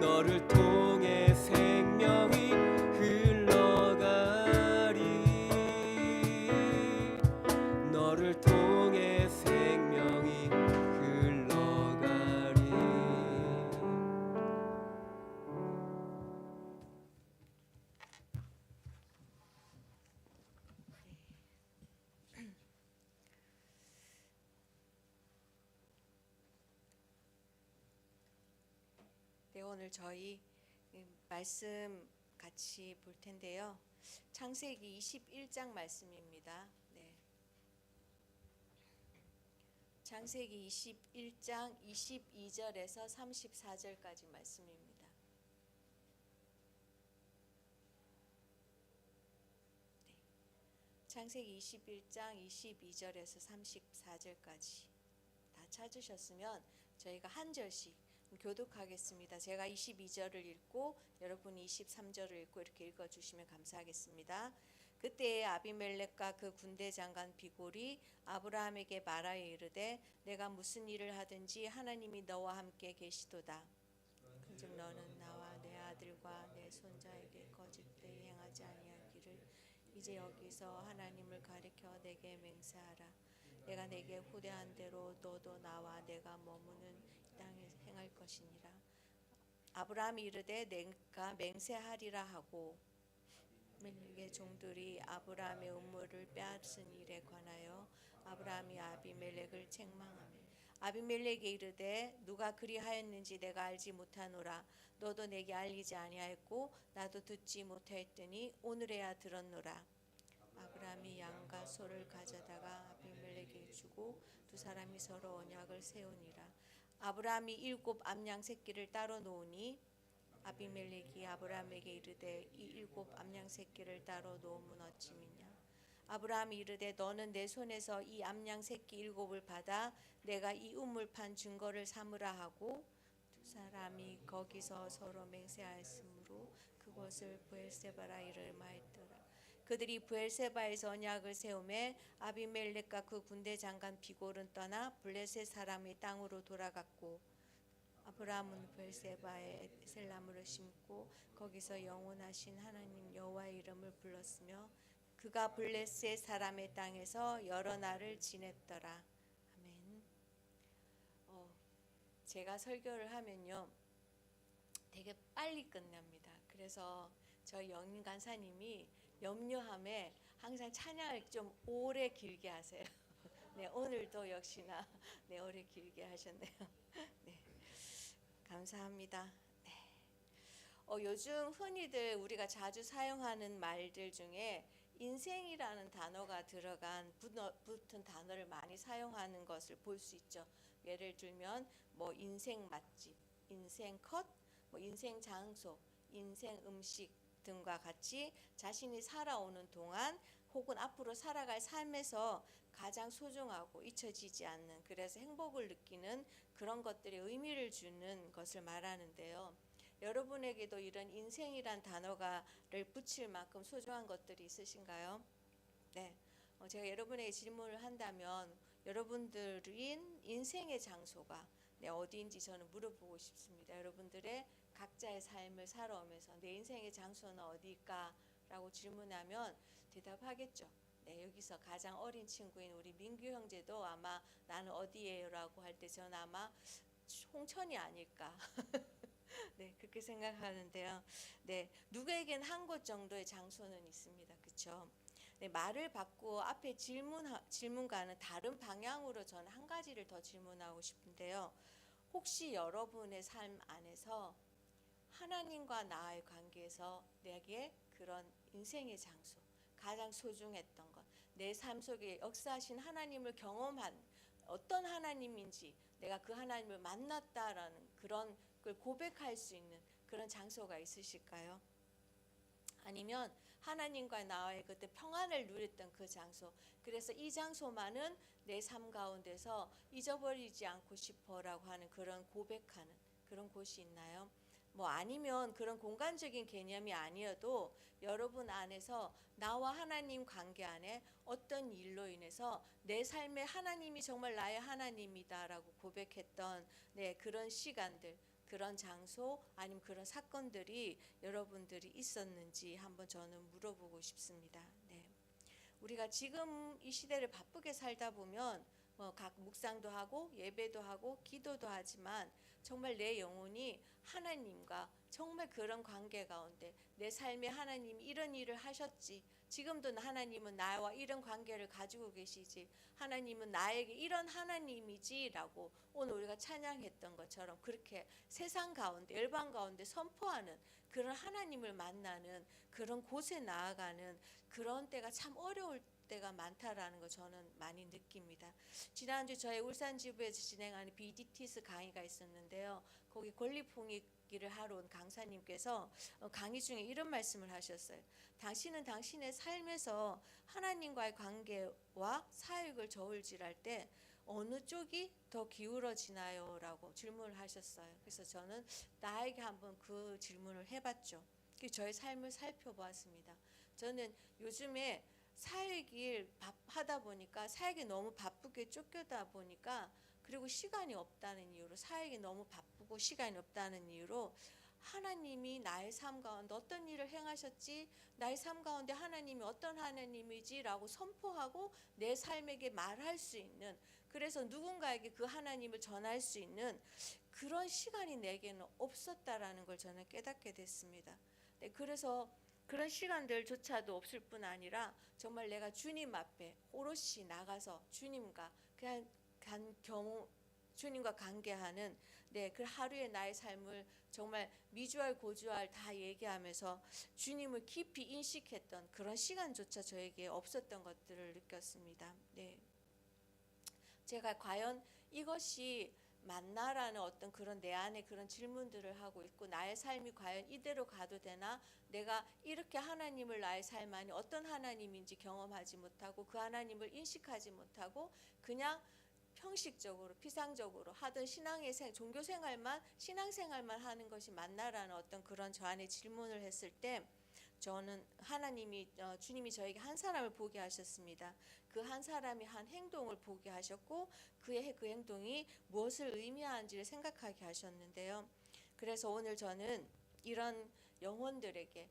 너를 통해 생명이 흘러가리. 너를 통해 생명이 흘러가리. 네, 오늘 저희 말씀 같이 볼 텐데요. 창세기 21장 말씀입니다. 네. 창세기 21장 22절에서 34절까지 말씀입니다. 네. 창세기 21장 22절에서 34절까지 다 찾으셨으면 저희가 한 절씩 교독하겠습니다. 제가 22절을 읽고 여러분이 23절을 읽고 이렇게 읽어주시면 감사하겠습니다. 그때에 아비멜렉과 그 군대 장관 비골이 아브라함에게 말하여 이르되 내가 무슨 일을 하든지 하나님이 너와 함께 계시도다. 그즉 너는 나와 내 아들과 내 손자에게 거짓되이 행하지 아니하기를 이제 여기서 하나님을 가리켜 내게 맹세하라. 내가 내게 후대한 대로 너도 나와 내가 머무는 땅에 행할 것이니라. 아브라함이 이르되 내가 맹세하리라 하고 아비멜렉의 종들이 아브라함의 음모를 빼앗은 일에 관하여 아브라함이 아비멜렉을 책망하며 아비멜렉이 이르되 누가 그리하였는지 내가 알지 못하노라. 너도 내게 알리지 아니하였고 나도 듣지 못하였더니 오늘에야 들었노라. 아브라함이 양과 소를 가져다가 아비멜렉에게 주고 두 사람이 서로 언약을 세우니라. 아브라함이 7 암양 새끼를 따로 놓으니 아비멜렉이 아브라함에게 이르되 이 7 암양 새끼를 따로 놓으면 어찌미냐. 아브라함이 이르되 너는 내 손에서 이 암양 새끼 7을 받아 내가 이 우물판 증거를 삼으라 하고 두 사람이 거기서 서로 맹세하였으므로 그곳을 브엘세바라 이름하였더라. 그들이 브엘세바에서 언약을 세우매 아비멜렉과 그 군대 장관 비골은 떠나 블레셋 사람의 땅으로 돌아갔고 아브라함은 브엘세바에 셀나무를 심고 거기서 영원하신 하나님 여호와의 이름을 불렀으며 그가 블레셋 사람의 땅에서 여러 날을 지냈더라. 아멘. 제가 설교를 하면요 되게 빨리 끝납니다. 그래서 저희 영인 간사님이 염려함에 항상 찬양을 좀 오래 길게 하세요. 네, 오늘도 역시나 네, 오래 길게 하셨네요. 네, 감사합니다. 네. 요즘 흔히들 우리가 자주 사용하는 말들 중에 인생이라는 단어가 들어간 붙은 단어를 많이 사용하는 것을 볼 수 있죠. 예를 들면 뭐 인생 맛집, 인생 컷, 뭐 인생 장소, 인생 음식 등과 같이 자신이 살아오는 동안 혹은 앞으로 살아갈 삶에서 가장 소중하고 잊혀지지 않는 그래서 행복을 느끼는 그런 것들에 의미를 주는 것을 말하는데요. 여러분에게도 이런 인생이란 단어가를 붙일 만큼 소중한 것들이 있으신가요? 네, 제가 여러분에게 질문을 한다면 여러분들인 인생의 장소가 어디인지 저는 물어보고 싶습니다. 여러분들의 각자의 삶을 살아오면서 내 인생의 장소는 어디일까라고 질문하면 대답하겠죠. 네, 여기서 가장 어린 친구인 우리 민규 형제도 아마 나는 어디예요라고 할 때 저는 아마 홍천이 아닐까. 네, 그렇게 생각하는데요. 네, 누구에겐 한 곳 정도의 장소는 있습니다. 그렇죠? 네, 말을 바꾸어 앞에 질문과는 다른 방향으로 저는 한 가지를 더 질문하고 싶은데요. 혹시 여러분의 삶 안에서 하나님과 나의 관계에서 내게 그런 인생의 장소, 가장 소중했던 것, 내 삶 속에 역사하신 하나님을 경험한 어떤 하나님인지 내가 그 하나님을 만났다라는 그런 걸 고백할 수 있는 그런 장소가 있으실까요? 아니면 하나님과 나와의 그때 평안을 누렸던 그 장소, 그래서 이 장소만은 내 삶 가운데서 잊어버리지 않고 싶어라고 하는 그런 고백하는 그런 곳이 있나요? 뭐 아니면 그런 공간적인 개념이 아니어도 여러분 안에서 나와 하나님 관계 안에 어떤 일로 인해서 내 삶에 하나님이 정말 나의 하나님이다라고 고백했던 그런 시간들, 그런 장소 아니면 그런 사건들이 여러분들이 있었는지 한번 저는 물어보고 싶습니다. 네. 우리가 지금 이 시대를 바쁘게 살다 보면 각 묵상도 하고 예배도 하고 기도도 하지만 정말 내 영혼이 하나님과 정말 그런 관계 가운데 내 삶에 하나님이 이런 일을 하셨지, 지금도 하나님은 나와 이런 관계를 가지고 계시지, 하나님은 나에게 이런 하나님이지 라고 오늘 우리가 찬양했던 것처럼 그렇게 세상 가운데 열방 가운데 선포하는 그런 하나님을 만나는 그런 곳에 나아가는 그런 때가 참 어려울 때가 많다라는 거 저는 많이 느낍니다. 지난주 저희 울산 지부에서 진행하는 BDTS 강의가 있었는데요. 거기 권리폭력에 얘기를 하러 온 강사님께서 강의 중에 이런 말씀을 하셨어요. 당신은 당신의 삶에서 하나님과의 관계와 사역을 저울질할 때 어느 쪽이 더 기울어지나요? 라고 질문을 하셨어요. 그래서 저는 나에게 한번 그 질문을 해봤죠. 저의 삶을 살펴보았습니다. 저는 요즘에 사역을 하다 보니까 사역에 너무 바쁘게 쫓겨다 보니까 그리고 시간이 없다는 이유로 사역이 너무 바쁘고 시간이 없다는 이유로 하나님이 나의 삶 가운데 어떤 일을 행하셨지 나의 삶 가운데 하나님이 어떤 하나님이지라고 선포하고 내 삶에게 말할 수 있는 그래서 누군가에게 그 하나님을 전할 수 있는 그런 시간이 내게는 없었다라는 걸 저는 깨닫게 됐습니다. 네, 그래서 그런 시간들조차도 없을 뿐 아니라 정말 내가 주님 앞에 오롯이 나가서 주님과 그냥 주님과 관계하는 그 하루의 나의 삶을 정말 미주알 고주알 다 얘기하면서 주님을 깊이 인식했던 그런 시간조차 저에게 없었던 것들을 느꼈습니다. 네. 제가 과연 이것이 맞나라는 어떤 그런 내 안에 그런 질문들을 하고 있고 나의 삶이 과연 이대로 가도 되나 내가 이렇게 하나님을 나의 삶 안에 어떤 하나님인지 경험하지 못하고 그 하나님을 인식하지 못하고 그냥 형식적으로 피상적으로 하던 신앙생활만 하는 것이 맞나라는 어떤 그런 저 안에 질문을 했을 때 저는 주님이 저에게 한 사람을 보게 하셨습니다. 그 한 사람이 한 행동을 보게 하셨고 그의 그 행동이 무엇을 의미하는지를 생각하게 하셨는데요. 그래서 오늘 저는 이런 영혼들에게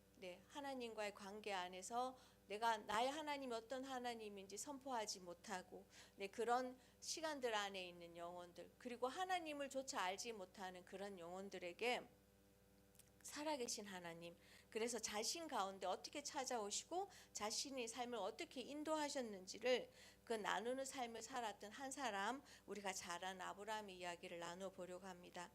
하나님과의 관계 안에서 내가 나의 하나님이 어떤 하나님인지 선포하지 못하고 그런 시간들 안에 있는 영혼들 그리고 하나님을 조차 알지 못하는 그런 영혼들에게 살아계신 하나님 그래서 자신 가운데 어떻게 찾아오시고 자신의 삶을 어떻게 인도하셨는지를 그 나누는 삶을 살았던 한 사람 우리가 잘 아는 아브라함의 이야기를 나눠보려고 합니다.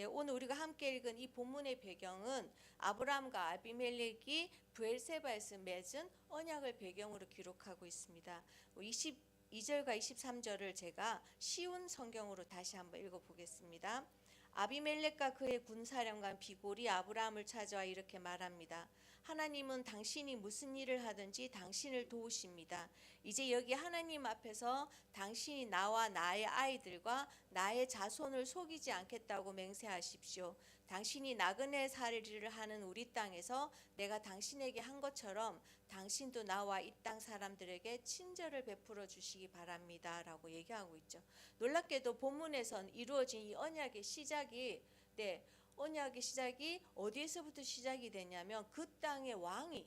오늘 우리가 함께 읽은 이 본문의 배경은 아브라함과 아비멜렉이 브엘세바에서 맺은 언약을 배경으로 기록하고 있습니다. 22절과 23절을 제가 쉬운 성경으로 다시 한번 읽어보겠습니다. 아비멜렉과 그의 군사령관 비골이 아브라함을 찾아와 이렇게 말합니다. 하나님은 당신이 무슨 일을 하든지 당신을 도우십니다. 이제 여기 하나님 앞에서 당신이 나와 나의 아이들과 나의 자손을 속이지 않겠다고 맹세하십시오. 당신이 나그네 살이를 하는 우리 땅에서 내가 당신에게 한 것처럼 당신도 나와 이 땅 사람들에게 친절을 베풀어 주시기 바랍니다. 라고 얘기하고 있죠. 놀랍게도 본문에선 이루어진 이 언약의 시작이 어디에서부터 시작이 되냐면 그 땅의 왕이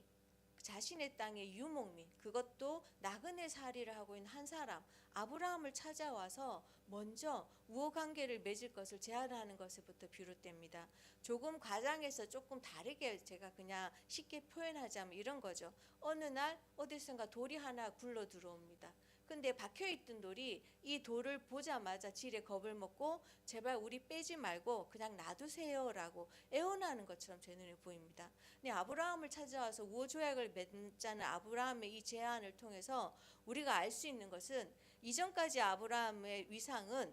자신의 땅의 유목민 그것도 나그네 살이를 하고 있는 한 사람 아브라함을 찾아와서 먼저 우호관계를 맺을 것을 제안하는 것부터 비롯됩니다. 조금 과장해서 조금 다르게 제가 그냥 쉽게 표현하자면 이런 거죠. 어느 날 어디선가 돌이 하나 굴러 들어옵니다. 근데 박혀있던 돌이 이 돌을 보자마자 지레 겁을 먹고 제발 우리 빼지 말고 그냥 놔두세요 라고 애원하는 것처럼 제 눈에 보입니다. 근데 아브라함을 찾아와서 우호조약을 맺자는 아브라함의 이 제안을 통해서 우리가 알 수 있는 것은 이전까지 아브라함의 위상은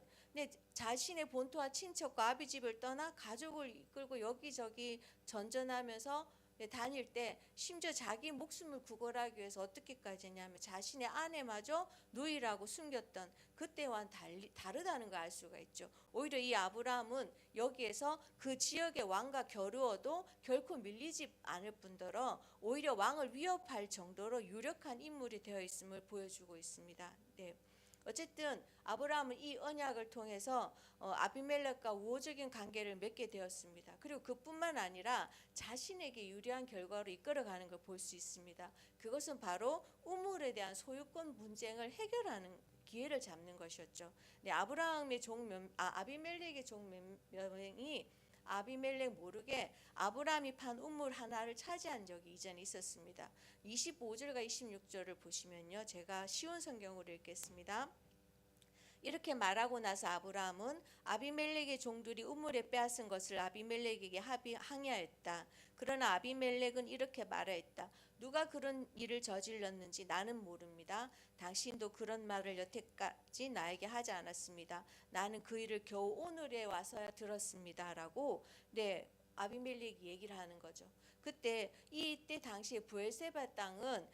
자신의 본토와 친척과 아비 집을 떠나 가족을 이끌고 여기저기 전전하면서 다닐 때 심지어 자기 목숨을 구걸하기 위해서 어떻게까지 했냐면 자신의 아내마저 누이라고 숨겼던 그때와는 다르다는 걸 알 수가 있죠. 오히려 이 아브라함은 여기에서 그 지역의 왕과 겨루어도 결코 밀리지 않을 뿐더러 오히려 왕을 위협할 정도로 유력한 인물이 되어 있음을 보여주고 있습니다. 어쨌든 아브라함은 이 언약을 통해서 아비멜렉과 우호적인 관계를 맺게 되었습니다. 그리고 그뿐만 아니라 자신에게 유리한 결과로 이끌어가는 걸 볼 수 있습니다. 그것은 바로 우물에 대한 소유권 분쟁을 해결하는 기회를 잡는 것이었죠. 아비멜렉의 종 몇 명이 아비멜렉 모르게 아브라함이 판 우물 하나를 차지한 적이 이전에 있었습니다. 25절과 26절을 보시면요. 제가 쉬운 성경으로 읽겠습니다. 이렇게 말하고 나서 아브라함은 아비멜렉의 종들이 우물에 빼앗은 것을 아비멜렉에게 항의하였다. 그러나 아비멜렉은 이렇게 말하였다. 누가 그런 일을 저질렀는지 나는 모릅니다. 당신도 그런 말을 여태까지 나에게 하지 않았습니다. 나는 그 일을 겨우 오늘에 와서야 들었습니다. 라고 아비멜렉이 얘기를 하는 거죠. 그때 이때 당시에 브엘세바 땅은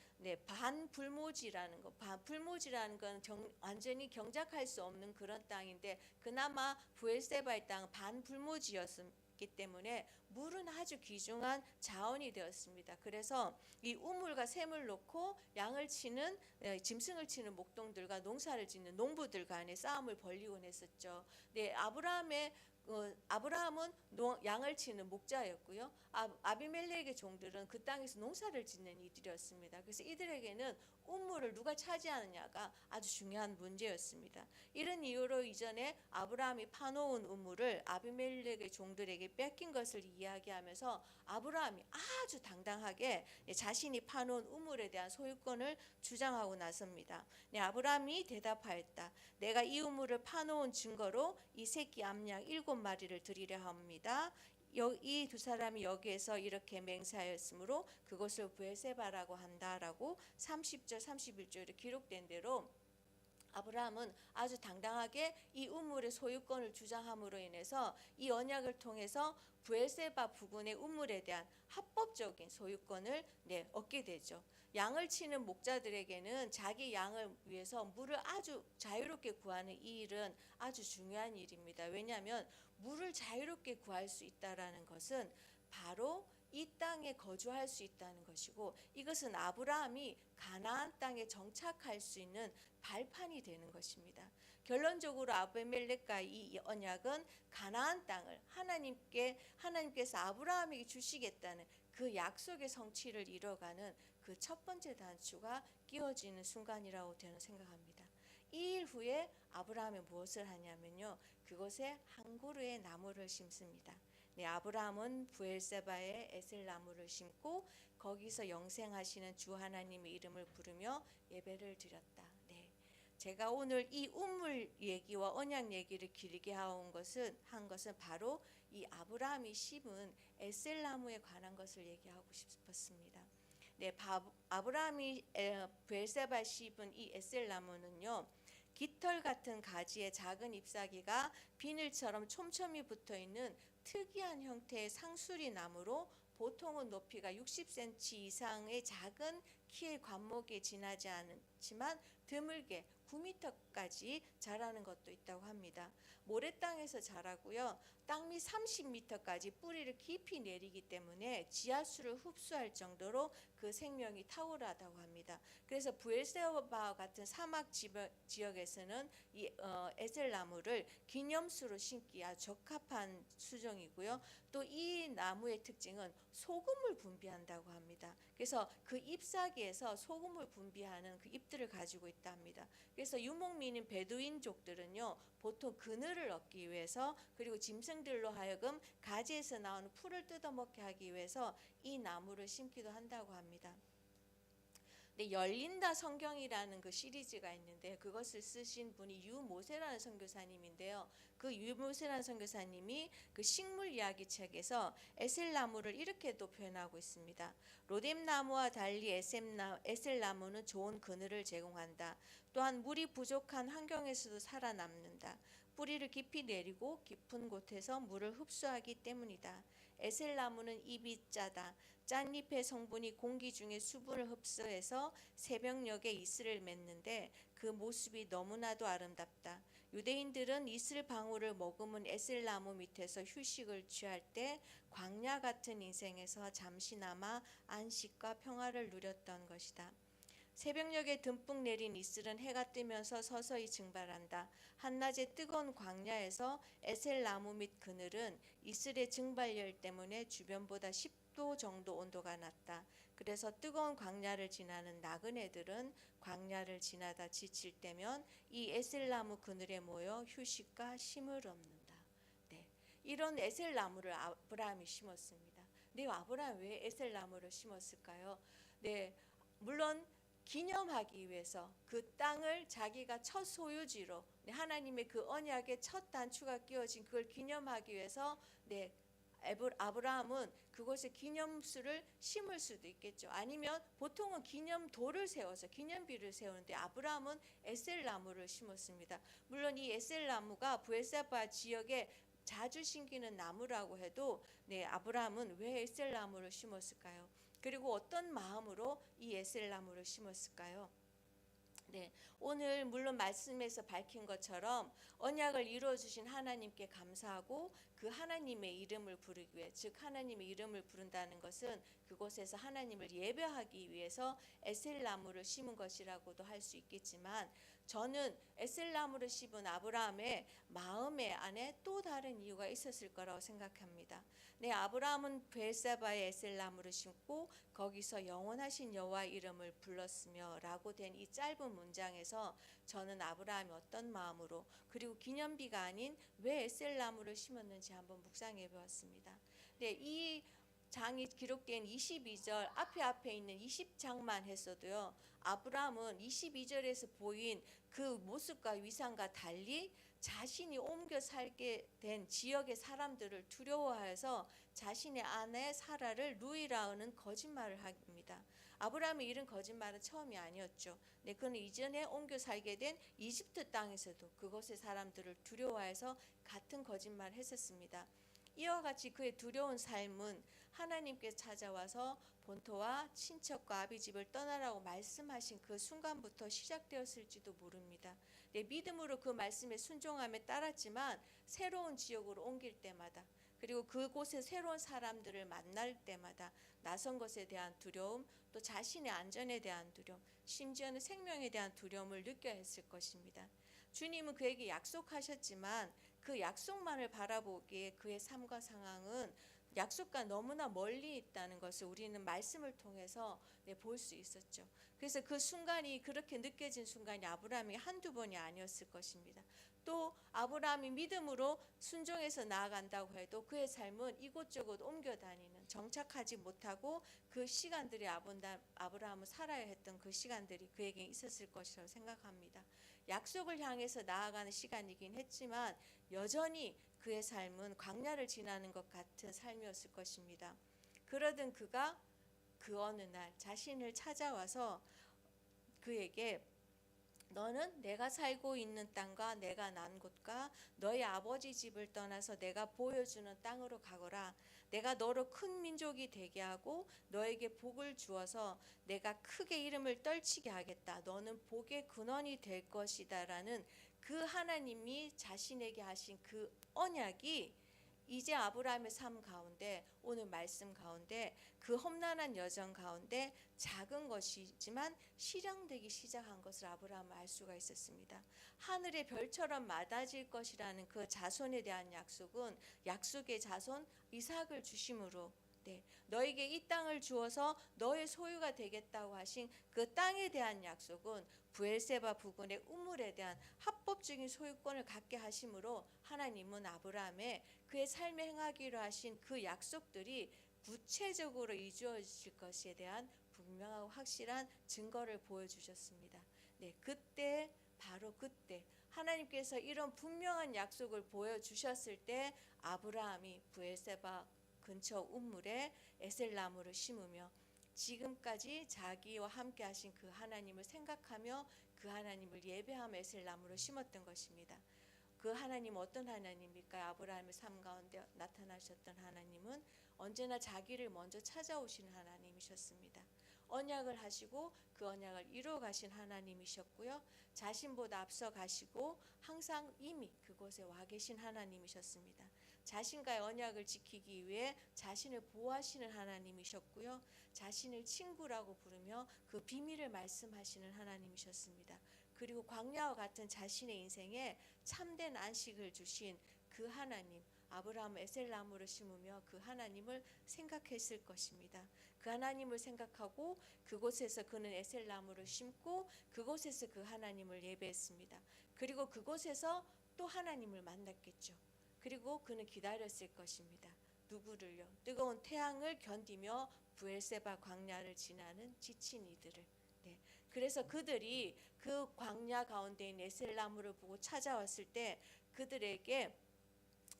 반불모지라는 거, 불모지라는 건 완전히 경작할 수 없는 그런 땅인데 그나마 브엘세바의 땅은 반불모지였기 때문에 물은 아주 귀중한 자원이 되었습니다. 그래서 이 우물과 샘을 놓고 양을 치는 짐승을 치는 목동들과 농사를 짓는 농부들 간의 싸움을 벌이곤 했었죠. 네, 아브라함은 양을 치는 목자였고요. 아비멜렉의 종들은 그 땅에서 농사를 짓는 이들이었습니다. 그래서 이들에게는 우물을 누가 차지하느냐가 아주 중요한 문제였습니다. 이런 이유로 이전에 아브라함이 파놓은 우물을 아비멜렉의 종들에게 뺏긴 것을 이야기하면서 아브라함이 아주 당당하게 자신이 파놓은 우물에 대한 소유권을 주장하고 나섭니다. 네, 아브라함이 대답하였다. 내가 이 우물을 파놓은 증거로 이 새끼 암양 7마리를 드리려 합니다. 이 두 사람이 여기에서 이렇게 맹세하였으므로 그것을 브엘세바라고 한다라고 30절 31절에 기록된 대로 아브라함은 아주 당당하게 이 우물의 소유권을 주장함으로 인해서 이 언약을 통해서 브엘세바 부근의 우물에 대한 합법적인 소유권을 얻게 되죠. 양을 치는 목자들에게는 자기 양을 위해서 물을 아주 자유롭게 구하는 이 일은 아주 중요한 일입니다. 왜냐하면 물을 자유롭게 구할 수 있다라는 것은 바로 이 땅에 거주할 수 있다는 것이고 이것은 아브라함이 가나안 땅에 정착할 수 있는 발판이 되는 것입니다. 결론적으로 아비멜렉과 이 언약은 가나안 땅을 하나님께서 아브라함에게 주시겠다는 그 약속의 성취를 이뤄가는 그 첫 번째 단추가 끼워지는 순간이라고 저는 생각합니다. 이 일 후에 아브라함이 무엇을 하냐면요. 그곳에 한 그루의 나무를 심습니다. 네, 아브라함은 브엘세바에 에셀나무를 심고 거기서 영생하시는 주 하나님의 이름을 부르며 예배를 드렸다. 네, 제가 오늘 이 우물 얘기와 언약 얘기를 길게 한 것은 바로 이 아브라함이 심은 에셀나무에 관한 것을 얘기하고 싶었습니다. 네, 아브라함이 브엘세바에 심은 이 에셀나무는요. 깃털 같은 가지에 작은 잎사귀가 비늘처럼 촘촘히 붙어있는 특이한 형태의 상수리 나무로 보통은 높이가 60cm 이상의 작은 키의 관목에 지나지 않지만 드물게 9m까지 자라는 것도 있다고 합니다. 모래땅에서 자라고요. 땅밑 30m까지 뿌리를 깊이 내리기 때문에 지하수를 흡수할 정도로 그 생명이 탁월하다고 합니다. 그래서 브엘세바와 같은 사막 지역에서는 이 에셀나무를 기념수로 심기 아주 적합한 수종이고요. 또 이 나무의 특징은 소금을 분비한다고 합니다. 그래서 그 잎사귀에서 소금을 분비하는 그 잎들을 가지고 있다 합니다. 그래서 유목민인 베두인족들은요. 보통 그늘을 얻기 위해서 그리고 짐승들로 하여금 가지에서 나오는 풀을 뜯어먹게 하기 위해서 이 나무를 심기도 한다고 합니다. 네, 열린다 성경이라는 그 시리즈가 있는데 그것을 쓰신 분이 유모세라는 선교사님인데요. 그 유모세라는 선교사님이 그 식물 이야기 책에서 에셀나무를 이렇게도 표현하고 있습니다. 로뎀나무와 달리 에셀나무는 좋은 그늘을 제공한다. 또한 물이 부족한 환경에서도 살아남는다. 뿌리를 깊이 내리고 깊은 곳에서 물을 흡수하기 때문이다. 에셀나무는 잎이 짜다. 짠잎의 성분이 공기 중에 수분을 흡수해서 새벽녘에 이슬을 맺는데 그 모습이 너무나도 아름답다. 유대인들은 이슬 방울을 머금은 에셀나무 밑에서 휴식을 취할 때 광야 같은 인생에서 잠시나마 안식과 평화를 누렸던 것이다. 새벽녘에 듬뿍 내린 이슬은 해가 뜨면서 서서히 증발한다. 한낮의 뜨거운 광야에서 에셀나무 밑 그늘은 이슬의 증발열 때문에 주변보다 10도 정도 온도가 낮다. 그래서 뜨거운 광야를 지나는 나그네들은 광야를 지나다 지칠 때면 이 에셀나무 그늘에 모여 휴식과 쉼을 얻는다. 네, 이런 에셀나무를 아브라함이 심었습니다. 네, 아브라함이 왜 에셀나무를 심었을까요? 네, 물론 기념하기 위해서 그 땅을 자기가 첫 소유지로 하나님의 그 언약의 첫 단추가 끼워진 그걸 기념하기 위해서 아브라함은 그곳에 기념수를 심을 수도 있겠죠. 아니면 보통은 기념돌을 세워서 기념비를 세우는데 아브라함은 에셀나무를 심었습니다. 물론 이 에셀나무가 브엘세바 지역에 자주 심기는 나무라고 해도 네, 아브라함은 왜 에셀 나무를 심었을까요? 그리고 어떤 마음으로 이 에셀 나무를 심었을까요? 네, 오늘 물론 말씀에서 밝힌 것처럼 언약을 이루어 주신 하나님께 감사하고 그 하나님의 이름을 부르기 위해, 즉 하나님의 이름을 부른다는 것은 그곳에서 하나님을 예배하기 위해서 에셀 나무를 심은 것이라고도 할 수 있겠지만, 저는 에셀 나무를 심은 아브라함의 마음의 안에 또 다른 이유가 있었을 거라고 생각합니다. 네, 아브라함은 브엘세바에 에셀 나무를 심고 거기서 영원하신 여호와 이름을 불렀으며 라고 된 이 짧은 문장에서 저는 아브라함이 어떤 마음으로, 그리고 기념비가 아닌 왜 에셀 나무를 심었는지 한번 묵상해 보았습니다. 네, 이 장이 기록된 22절 앞에 있는 20장만 했어도요, 아브라함은 22절에서 보인 그 모습과 위상과 달리 자신이 옮겨 살게 된 지역의 사람들을 두려워해서 자신의 아내 사라를 루이라는 거짓말을 합니다. 아브라함이 이런 거짓말은 처음이 아니었죠. 네, 그는 이전에 옮겨 살게 된 이집트 땅에서도 그곳의 사람들을 두려워해서 같은 거짓말을 했었습니다. 이와 같이 그의 두려운 삶은 하나님께 찾아와서 본토와 친척과 아비 집을 떠나라고 말씀하신 그 순간부터 시작되었을지도 모릅니다. 네, 믿음으로 그 말씀에 순종함에 따랐지만 새로운 지역으로 옮길 때마다, 그리고 그곳에 새로운 사람들을 만날 때마다 낯선 것에 대한 두려움, 또 자신의 안전에 대한 두려움, 심지어는 생명에 대한 두려움을 느껴야 했을 것입니다. 주님은 그에게 약속하셨지만 그 약속만을 바라보기에 그의 삶과 상황은 약속과 너무나 멀리 있다는 것을 우리는 말씀을 통해서 볼 수 있었죠. 그래서 그 순간이, 그렇게 느껴진 순간이 아브라함이 한두 번이 아니었을 것입니다. 또 아브라함이 믿음으로 순종해서 나아간다고 해도 그의 삶은 이곳저곳 옮겨 다니는, 정착하지 못하고 그 시간들이 아브라함을 살아야 했던 그 시간들이 그에게 있었을 것이라고 생각합니다. 약속을 향해서 나아가는 시간이긴 했지만 여전히 그의 삶은 광야를 지나는 것 같은 삶이었을 것입니다. 그러던 그가 그 어느 날 자신을 찾아와서 그에게 너는 내가 살고 있는 땅과 내가 난 곳과 너의 아버지 집을 떠나서 내가 보여주는 땅으로 가거라. 내가 너로 큰 민족이 되게 하고 너에게 복을 주어서 내가 크게 이름을 떨치게 하겠다. 너는 복의 근원이 될 것이다 라는 그 하나님이 자신에게 하신 그 언약이 이제 아브라함의 삶 가운데, 오늘 말씀 가운데, 그 험난한 여정 가운데 작은 것이지만 실현되기 시작한 것을 아브라함은 알 수가 있었습니다. 하늘의 별처럼 맏아질 것이라는 그 자손에 대한 약속은 약속의 자손 이삭을 주심으로, 너에게 이 땅을 주어서 너의 소유가 되겠다고 하신 그 땅에 대한 약속은 브엘세바 부근의 우물에 대한 합법적인 소유권을 갖게 하심으로 하나님은 아브라함의 그의 삶에 행하기로 하신 그 약속들이 구체적으로 이루어질 것에 대한 분명하고 확실한 증거를 보여주셨습니다. 네, 그때, 바로 그때 하나님께서 이런 분명한 약속을 보여주셨을 때 아브라함이 브엘세바 근처 우물에 에셀 나무를 심으며 지금까지 자기와 함께 하신 그 하나님을 생각하며 그 하나님을 예배하며 에셀 나무를 심었던 것입니다. 그 하나님 어떤 하나님일까요? 아브라함의 삶 가운데 나타나셨던 하나님은 언제나 자기를 먼저 찾아오시는 하나님이셨습니다. 언약을 하시고 그 언약을 이루어 가신 하나님이셨고요. 자신보다 앞서 가시고 항상 이미 그곳에 와 계신 하나님이셨습니다. 자신과의 언약을 지키기 위해 자신을 보호하시는 하나님이셨고요. 자신을 친구라고 부르며 그 비밀을 말씀하시는 하나님이셨습니다. 그리고 광야와 같은 자신의 인생에 참된 안식을 주신 그 하나님, 아브라함은 에셀 나무를 심으며 그 하나님을 생각했을 것입니다. 그 하나님을 생각하고 그곳에서 그는 에셀 나무를 심고 그곳에서 그 하나님을 예배했습니다. 그리고 그곳에서 또 하나님을 만났겠죠. 그리고 그는 기다렸을 것입니다. 누구를요? 뜨거운 태양을 견디며 브엘세바 광야를 지나는 지친 이들을. 그래서 그들이 그 광야 가운데 있는 에셀 나무를 보고 찾아왔을 때 그들에게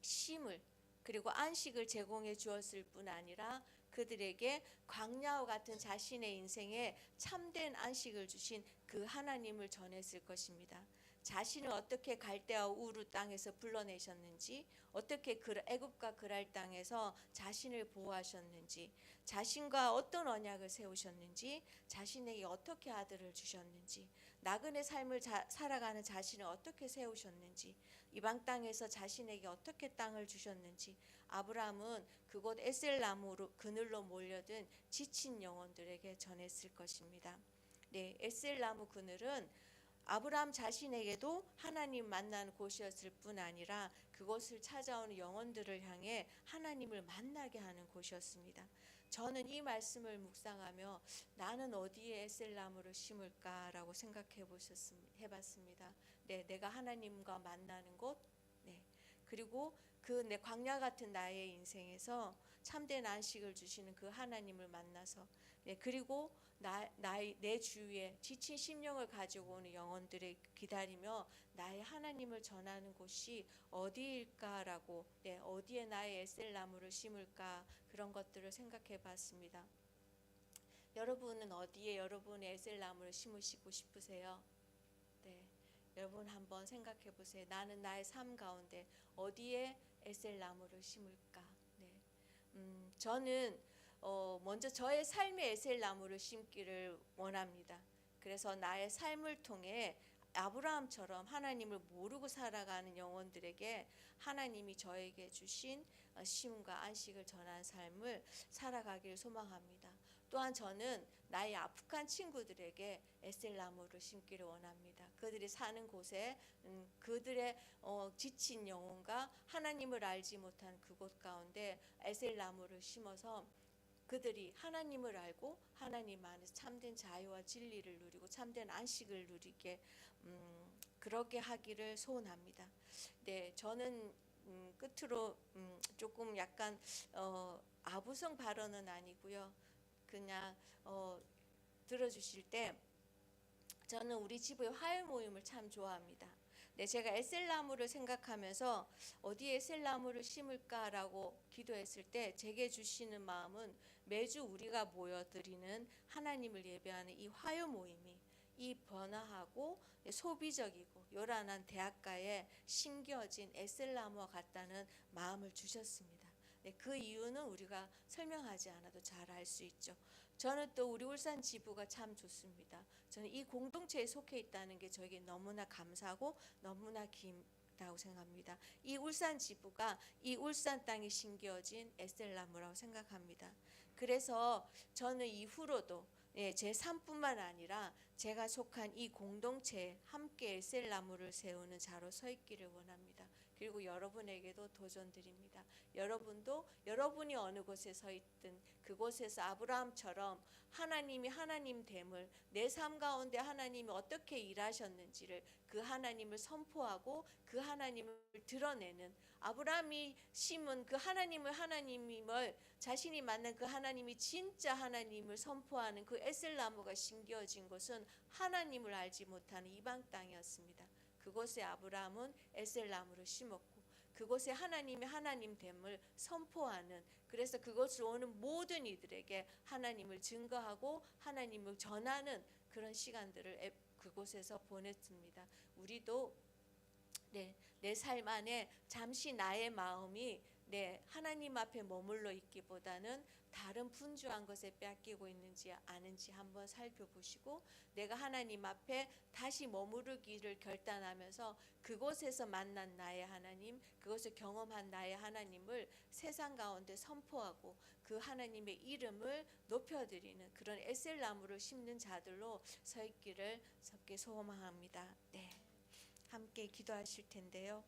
쉼을, 그리고 안식을 제공해 주었을 뿐 아니라 그들에게 광야와 같은 자신의 인생에 참된 안식을 주신 그 하나님을 전했을 것입니다. 자신을 어떻게 갈대아 우르 땅에서 불러내셨는지, 어떻게 애굽과 그랄 땅에서 자신을 보호하셨는지, 자신과 어떤 언약을 세우셨는지, 자신에게 어떻게 아들을 주셨는지, 나그네 삶을 살아가는 자신을 어떻게 세우셨는지, 이방 땅에서 자신에게 어떻게 땅을 주셨는지, 아브라함은 그곳 에셀나무 그늘로 몰려든 지친 영혼들에게 전했을 것입니다. 네, 에셀나무 그늘은 아브라함 자신에게도 하나님 만나는 곳이었을 뿐 아니라 그곳을 찾아오는 영혼들을 향해 하나님을 만나게 하는 곳이었습니다. 저는 이 말씀을 묵상하며 나는 어디에 에셀나무를 심을까라고 해봤습니다. 네, 내가 하나님과 만나는 곳, 네, 그리고 그 내 광야 같은 나의 인생에서 참된 안식을 주시는 그 하나님을 만나서, 네, 그리고 내 주위에 지친 심령을 가지고 오는 영혼들을 기다리며 나의 하나님을 전하는 곳이 어디일까라고, 네, 어디에 나의 에셀나무를 심을까, 그런 것들을 생각해 봤습니다. 여러분은 어디에 여러분의 에셀나무를 심으시고 싶으세요? 네, 여러분 한번 생각해 보세요. 나는 나의 삶 가운데 어디에 에셀나무를 심을까? 네, 저는 먼저 저의 삶의 에셀나무를 심기를 원합니다. 그래서 나의 삶을 통해 아브라함처럼 하나님을 모르고 살아가는 영혼들에게 하나님이 저에게 주신 쉼과 안식을 전한 삶을 살아가길 소망합니다. 또한 저는 나의 아프간 친구들에게 에셀나무를 심기를 원합니다. 그들이 사는 곳에 그들의 지친 영혼과 하나님을 알지 못한 그곳 가운데 에셀나무를 심어서 그들이 하나님을 알고 하나님 안에서 참된 자유와 진리를 누리고 참된 안식을 누리게 그렇게 하기를 소원합니다. 네, 저는 끝으로 조금 약간 아부성 발언은 아니고요. 그냥 들어주실 때 저는 우리 집의 화요 모임을 참 좋아합니다. 네, 제가 에셀나무를 생각하면서 어디에 에셀나무를 심을까라고 기도했을 때 제게 주시는 마음은 매주 우리가 모여드리는 하나님을 예배하는 이 화요 모임이 이 번화하고 소비적이고 요란한 대학가에 심겨진 에셀나무와 같다는 마음을 주셨습니다. 네, 그 이유는 우리가 설명하지 않아도 잘 알 수 있죠. 저는 또 우리 울산 지부가 참 좋습니다. 저는 이 공동체에 속해 있다는 게 저에게 너무나 감사하고 너무나 기다고 생각합니다. 이 울산 지부가 이 울산 땅에 심겨진 에셀나무라고 생각합니다. 그래서 저는 이후로도 제 삶뿐만 아니라 제가 속한 이 공동체에 함께 에셀나무를 세우는 자로 서 있기를 원합니다. 그리고 여러분에게도 도전드립니다. 여러분도 여러분이 어느 곳에 서 있든 그곳에서 아브라함처럼 하나님이 하나님됨을, 내 삶 가운데 하나님이 어떻게 일하셨는지를 그 하나님을 선포하고 그 하나님을 드러내는, 아브라함이 심은 그 하나님을 자신이 만난 그 하나님이 진짜 하나님을 선포하는 그 에셀나무가 심겨진 곳은 하나님을 알지 못하는 이방 땅이었습니다. 그곳에 아브라함은 에셀나무를 심었고 그곳에 하나님의 하나님됨을 선포하는, 그래서 그곳을 오는 모든 이들에게 하나님을 증거하고 하나님을 전하는 그런 시간들을 그곳에서 보냈습니다. 우리도 내 삶 안에 잠시 나의 마음이 하나님 앞에 머물러 있기보다는 다른 분주한 것에 뺏기고 있는지 아는지 한번 살펴보시고, 내가 하나님 앞에 다시 머무르기를 결단하면서 그곳에서 만난 나의 하나님, 그곳을 경험한 나의 하나님을 세상 가운데 선포하고 그 하나님의 이름을 높여드리는 그런 에셀나무를 심는 자들로 서 있기를 소망합니다. 네, 함께 기도하실 텐데요.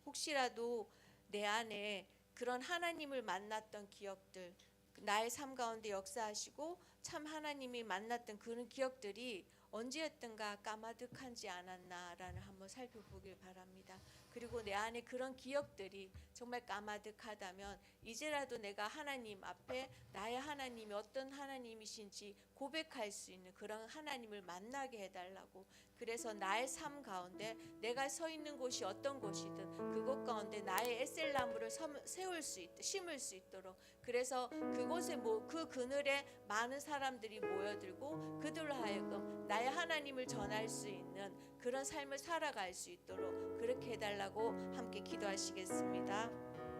혹시라도 내 안에 그런 하나님을 만났던 기억들, 나의 삶 가운데 역사하시고 참 하나님이 만났던 그런 기억들이 언제였던가 까마득하지 않았나라는 한번 살펴보길 바랍니다. 그리고 내 안에 그런 기억들이 정말 까마득하다면 이제라도 내가 하나님 앞에 나의 하나님이 어떤 하나님이신지 고백할 수 있는 그런 하나님을 만나게 해달라고, 그래서 나의 삶 가운데 내가 서 있는 곳이 어떤 곳이든 그곳 가운데 나의 에셀나무를 세울 수 심을 수 있도록, 그래서 그곳에 그 그늘에 많은 사람들이 모여들고 그들로 하여금 나의 하나님을 전할 수 있는 그런 삶을 살아갈 수 있도록 그렇게 해달라고 함께 기도하시겠습니다.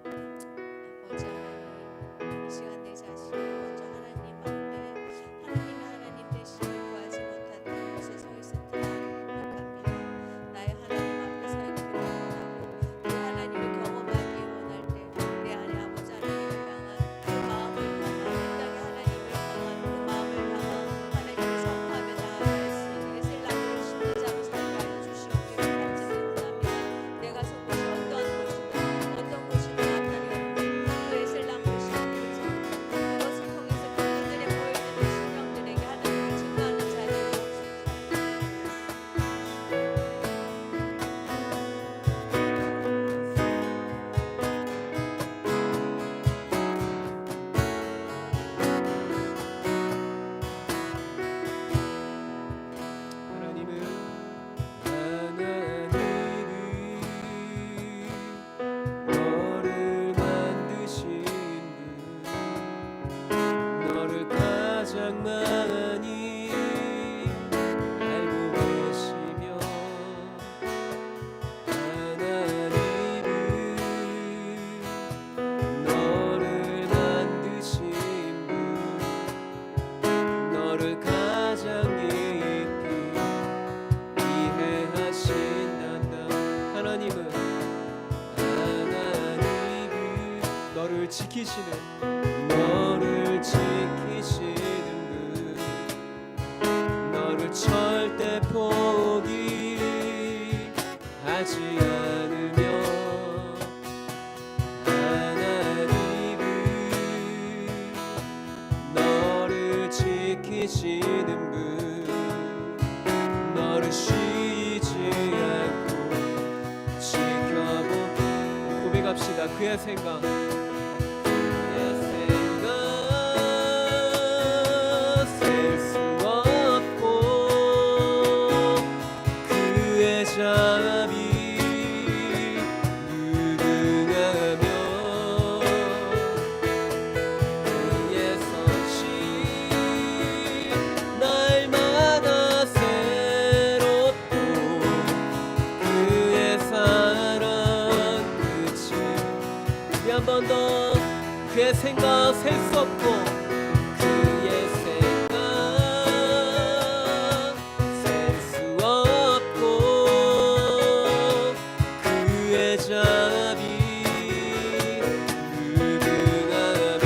아버지 하나님, 이 시간 내 자신을 먼저 하나님 앞에 하나님의 하나님 되심을 구하지 못한 곳에 서 있었던 나를 고백합니다. 나의 하나님 앞에 서 있기를 원하고 그 하나님을 경험하기 원할 때 내 안에 아버지 하나님을 향한 그 마음을 향한 이 땅의 하나님을 향한 그 마음을 향한 하나님을 선포하며 나아갈 수 있는 에셀나무를 심는 자로 살게 하여 주시옵기를 간절히 원합니다. 내가 선 곳이 어떠한 곳이든 어떤 곳이든 상관이 없는 그 에셀나무를 심는 자, 그것을 통해서 그들의 모여있는 심령들에게 하나님을 증거하는 자리에 주옵소서. 하나님은 너를 만드신 분, 너를 가장 많이 알고 계시며, 하나님은 너를 만드신 분, 너를 가장 하나님은 너를 지키시는 분, 너를 절대 포기하지 않으며, 하나님은 너를 지키시는 분, 너를 쉬지 않고 지켜보. 고백합시다. 그의 생각, 셀 수 없고 그의 자비 무궁하며, 그의 선심 날마다 새롭고 그의 사랑 끝이 한 번 더. 그의 생각 셀 수 없고 그의 생각 셀 수 없고 그의 자비 무궁하며,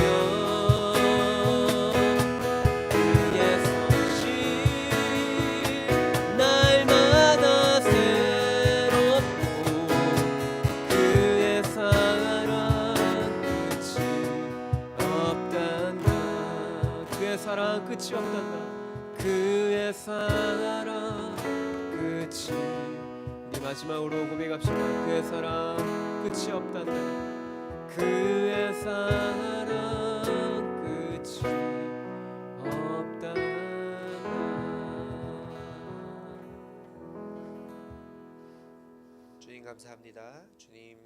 그의 선심 날마다 새롭고 그의 사랑 끝이 없단다. 그의 사랑 끝이. 우리 마지막으로 고백합시다. 그의 사랑 끝이 없단다. 그의 사랑 끝이 없단다. 주님 감사합니다. 주님,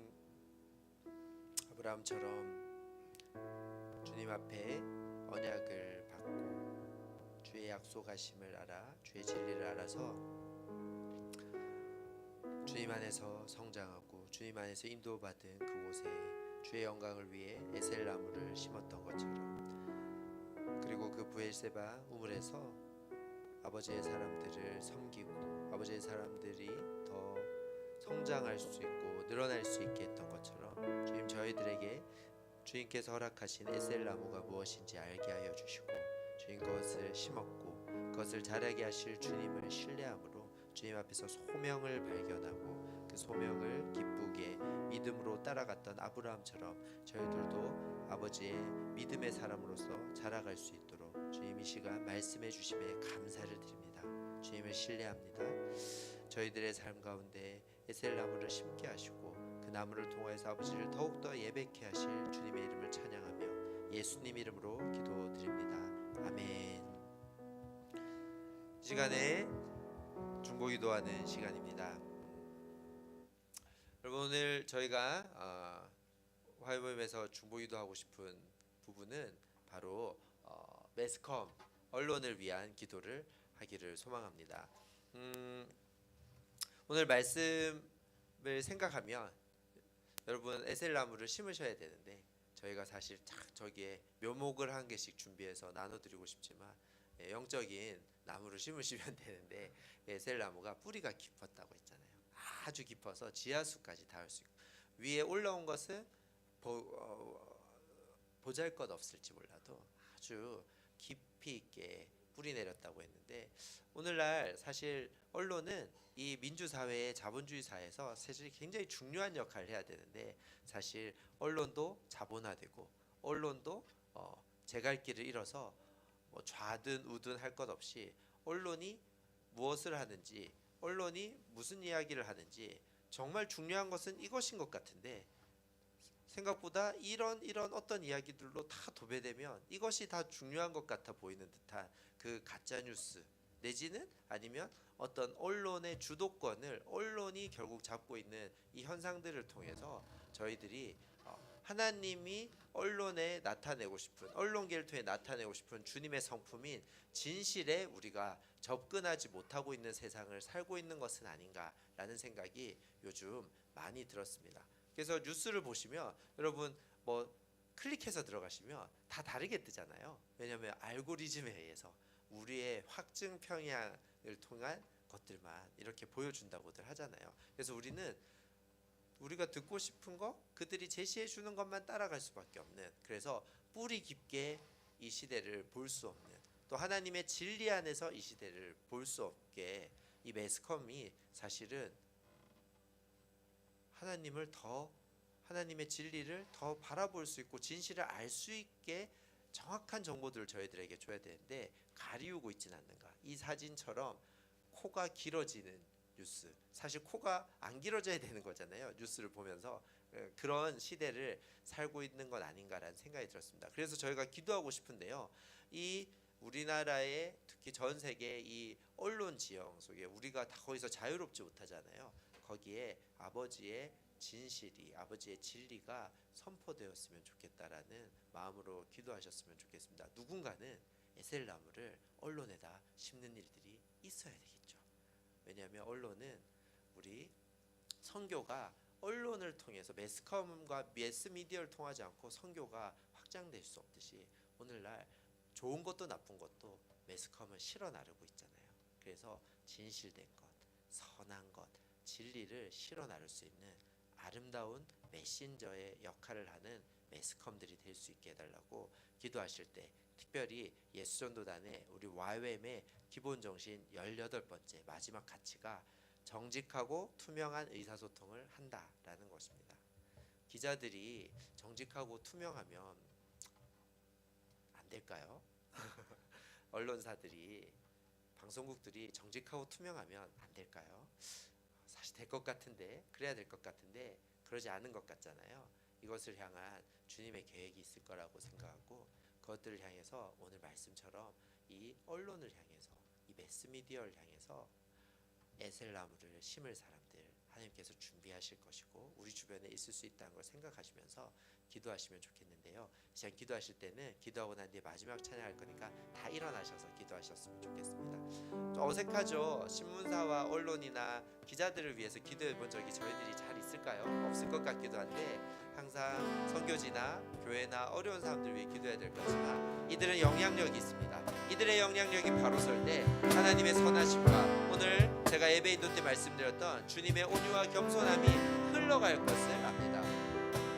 아브라함처럼 주님 앞에 언약을 받고 주의 약속하심을 알아, 주의 진리를 알아서 주님 안에서 성장하고 주님 안에서 인도받은 그곳에 주의 영광을 위해 에셀나무를 심었던 것처럼, 그리고 그 부엘세바 우물에서 아버지의 사람들을 섬기고 아버지의 사람들이 더 성장할 수 있고 늘어날 수 있게 했던 것처럼, 주님 저희들에게 주님께서 허락하신 에셀나무가 무엇인지 알게 하여 주시고, 주님 그것을 심었고 그것을 자라게 하실 주님을 신뢰함으로 주님 앞에서 소명을 발견하고 그 소명을 기쁘게 믿음으로 따라갔던 아브라함처럼 저희들도 아버지의 믿음의 사람으로서 자라갈 수 있도록 주님 이 시간 말씀해 주심에 감사를 드립니다. 주님을 신뢰합니다. 저희들의 삶 가운데 에셀나무를 심게 하시고 그 나무를 통하여서 아버지를 더욱더 예배케 하실 주님의 이름을 찬양하며 예수님 이름으로 기도드립니다. 아멘. 이 시간에 중보기도하는 시간입니다. 여러분, 오늘 저희가 화요모임에서 중보기도하고 싶은 부분은 바로 매스컴 언론을 위한 기도를 하기를 소망합니다. 오늘 말씀을 생각하면 여러분 에셀나무를 심으셔야 되는데 저희가 사실 저기에 묘목을 한 개씩 준비해서 나눠드리고 싶지만 영적인 나무를 심으시면 되는데 에셀나무가 뿌리가 깊었다고 했잖아요. 아주 깊어서 지하수까지 닿을 수 있고 위에 올라온 것은 보잘것없을지 몰라도 아주 깊이 있게 뿌리 내렸다고 했는데 오늘날 사실 언론은 이 민주사회의 자본주의 사회에서 사실 굉장히 중요한 역할을 해야 되는데 사실 언론도 자본화되고 언론도 제 갈 길을 잃어서 뭐 좌든 우든 할 것 없이 언론이 무엇을 하는지 언론이 무슨 이야기를 하는지 정말 중요한 것은 이것인 것 같은데 생각보다 이런 어떤 이야기들로 다 도배되면 이것이 다 중요한 것 같아 보이는 듯한 그 가짜 뉴스 내지는 아니면 어떤 언론의 주도권을 언론이 결국 잡고 있는 이 현상들을 통해서 저희들이 하나님이 언론에 나타내고 싶은 언론계를 통해 나타내고 싶은 주님의 성품인 진실에 우리가 접근하지 못하고 있는 세상을 살고 있는 것은 아닌가라는 생각이 요즘 많이 들었습니다. 그래서 뉴스를 보시면 여러분 뭐 클릭해서 들어가시면 다 다르게 뜨잖아요. 왜냐하면 알고리즘에 의해서 우리의 확증 평양을 통한 것들만 이렇게 보여준다고들 하잖아요. 그래서 우리가 듣고 싶은 거 그들이 제시해 주는 것만 따라갈 수밖에 없는, 그래서 뿌리 깊게 이 시대를 볼 수 없는, 또 하나님의 진리 안에서 이 시대를 볼 수 없게 이 매스컴이 사실은 하나님의 진리를 더 바라볼 수 있고 진실을 알 수 있게 정확한 정보들을 저희들에게 줘야 되는데 가리우고 있지는 않는가. 이 사진처럼 코가 길어지는 뉴스, 사실 코가 안 길어져야 되는 거잖아요. 뉴스를 보면서 그런 시대를 살고 있는 건 아닌가라는 생각이 들었습니다. 그래서 저희가 기도하고 싶은데요. 이 우리나라의 특히 전 세계 이 언론 지형 속에 우리가 다 거기서 자유롭지 못하잖아요. 거기에 아버지의 진실이, 아버지의 진리가 선포되었으면 좋겠다라는 마음으로 기도하셨으면 좋겠습니다. 누군가는 에셀나무를 언론에다 심는 일들이 있어야 되겠죠. 왜냐하면 언론은 우리 선교가 언론을 통해서 매스컴과 매스미디어를 통하지 않고 선교가 확장될 수 없듯이 오늘날 좋은 것도 나쁜 것도 매스컴은 실어 나르고 있잖아요. 그래서 진실된 것, 선한 것, 진리를 실어 나를 수 있는 아름다운 메신저의 역할을 하는 매스컴들이 될 수 있게 해달라고 기도하실 때 특별히 예수전도단의 우리 YWM의 기본 정신 18번째 마지막 가치가 정직하고 투명한 의사소통을 한다라는 것입니다. 기자들이 정직하고 투명하면 안 될까요? 언론사들이 방송국들이 정직하고 투명하면 안 될까요? 사실 될 것 같은데, 그래야 될 것 같은데 그러지 않은 것 같잖아요. 이것을 향한 주님의 계획이 있을 거라고 생각하고 그것들을 향해서 오늘 말씀처럼 이 언론을 향해서 이 매스미디어를 향해서 에셀나무를 심을 사람들 하나님께서 준비하실 것이고 우리 주변에 있을 수 있다는 걸 생각하시면서 기도하시면 좋겠는데요. 이 시간 기도하실 때는 기도하고 난 뒤에 마지막 찬양할 거니까 다 일어나셔서 기도하셨으면 좋겠습니다. 좀 어색하죠. 신문사와 언론이나 기자들을 위해서 기도해 본 적이 저희들이 잘 있을까요? 없을 것 같기도 한데 항상 선교지나 교회나 어려운 사람들 위해 기도해야 될 거지만 이들은 영향력이 있습니다. 이들의 영향력이 바로 설 때 하나님의 선하심과 오늘 제가 예배 인도 때 말씀드렸던 주님의 온유와 겸손함이 흘러갈 것을 압니다.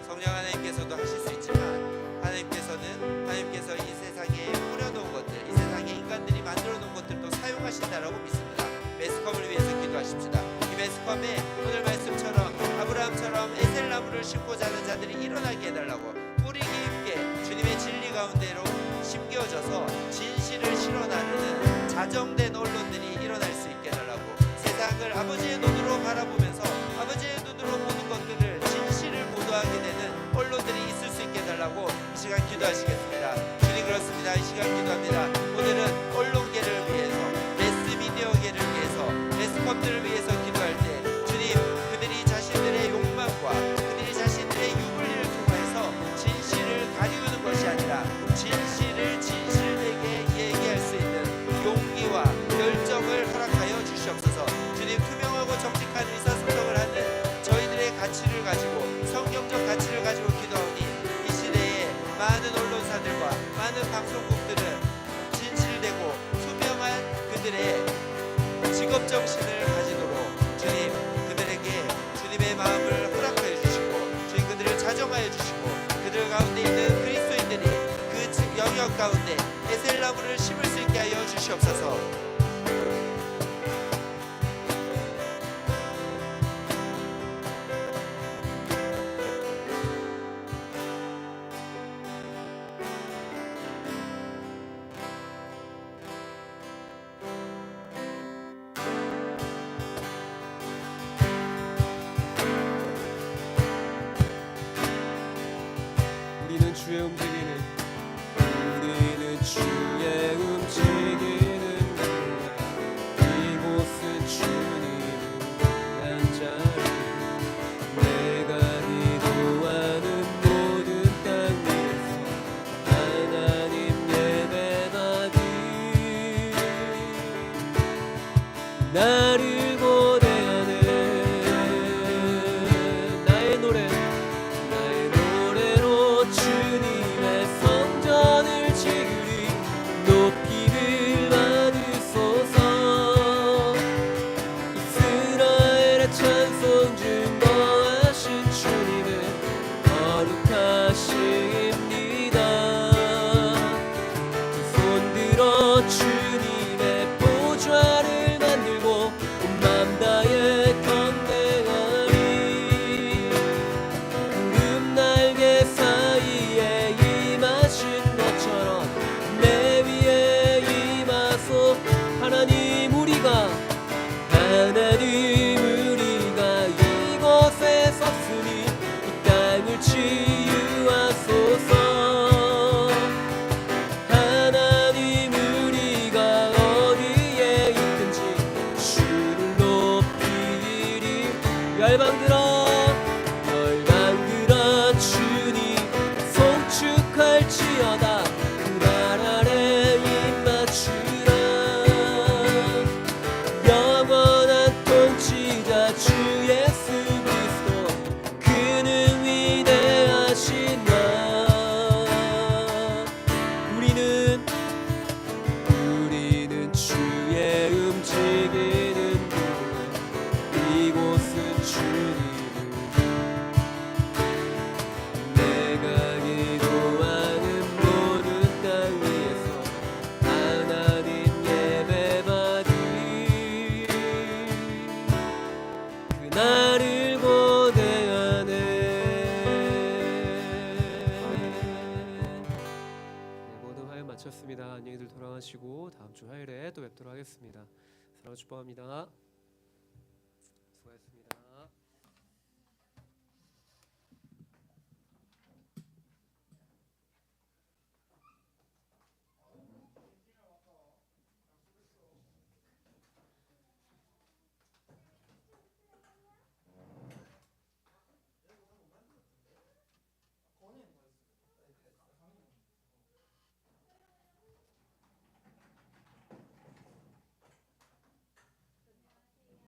성령 하나님께서도 하실 수 있지만 하나님께서 이 세상에 뿌려놓은 것들, 이 세상에 인간들이 만들어 놓은 것들도 사용하신다라고 믿습니다. 매스컴을 위해서 기도하십시다. 이 매스컴에 오늘 말씀처럼 아브라함처럼 에셀나무를 심고 자는 자들이 일어나게 해달라고 뿌리 깊게 주님의 진리 가운데로 심겨져서 진실을 실어 나르는 자정된 언론들이 일어날 수 있게 해달라고, 세상을 아버지의 눈으로 바라보면서 아버지의 눈으로 보는 것들을 진실을 보도하게 되는 언론들이 있을 수 있게 해달라고 이 시간 기도하시겠습니다. 주님 그렇습니다. 이 시간 기도합니다. 오늘은 언론계를 위해서 매스미디어계를 위해서 매스컴 성경적 가치를 가지고 기도하오니 이 시대에 많은 언론사들과 많은 방송국들은 진실되고 투명한 그들의 직업 정신을 가지도록 주님 그들에게 주님의 마음을 허락하여 주시고 주님 그들을 자정하여 주시고 그들 가운데 있는 그리스도인들이 그 영역 가운데 에셀나무를 심을 수 있게 하여 주시옵소서. 우리는 주의 움직이는 이곳은 주님을 위한 자리 내가 기도하는 모든 땅 위에서 하나님 예배받이 나를 고대하는 나의 노래로 주님의 성전을 지으리 높이를 받으소서. 이스라엘의 찬송 증거하신 주님은 거룩하십니다. 두 손 들어 주님의 보좌를 만들고 온 맘 다해 경배하리. 구름 날개 사이에 임하신 것처럼 내 위에 임하소. 하나님 우리가 이곳에 섰으니 이 땅을 치유하소서. 하나님 우리가 어디에 있든지 주를 높이리. 열방들아 주님 송축할지어다. 그날 아래 입 맞추라. 영원한 통치자 주 예수 그리스도 그는 위대하신 나. 우리는 주의 움직이는 교회 이곳은 주님을 내가 기도하는 모든 땅 위에서 하나님 예배받이 그날을 고대하네. 모두 화요일 마쳤습니다. 안녕히들 돌아가시고 다음 주 화요일에 또 뵙도록 하겠습니다. 사랑을 축복합니다.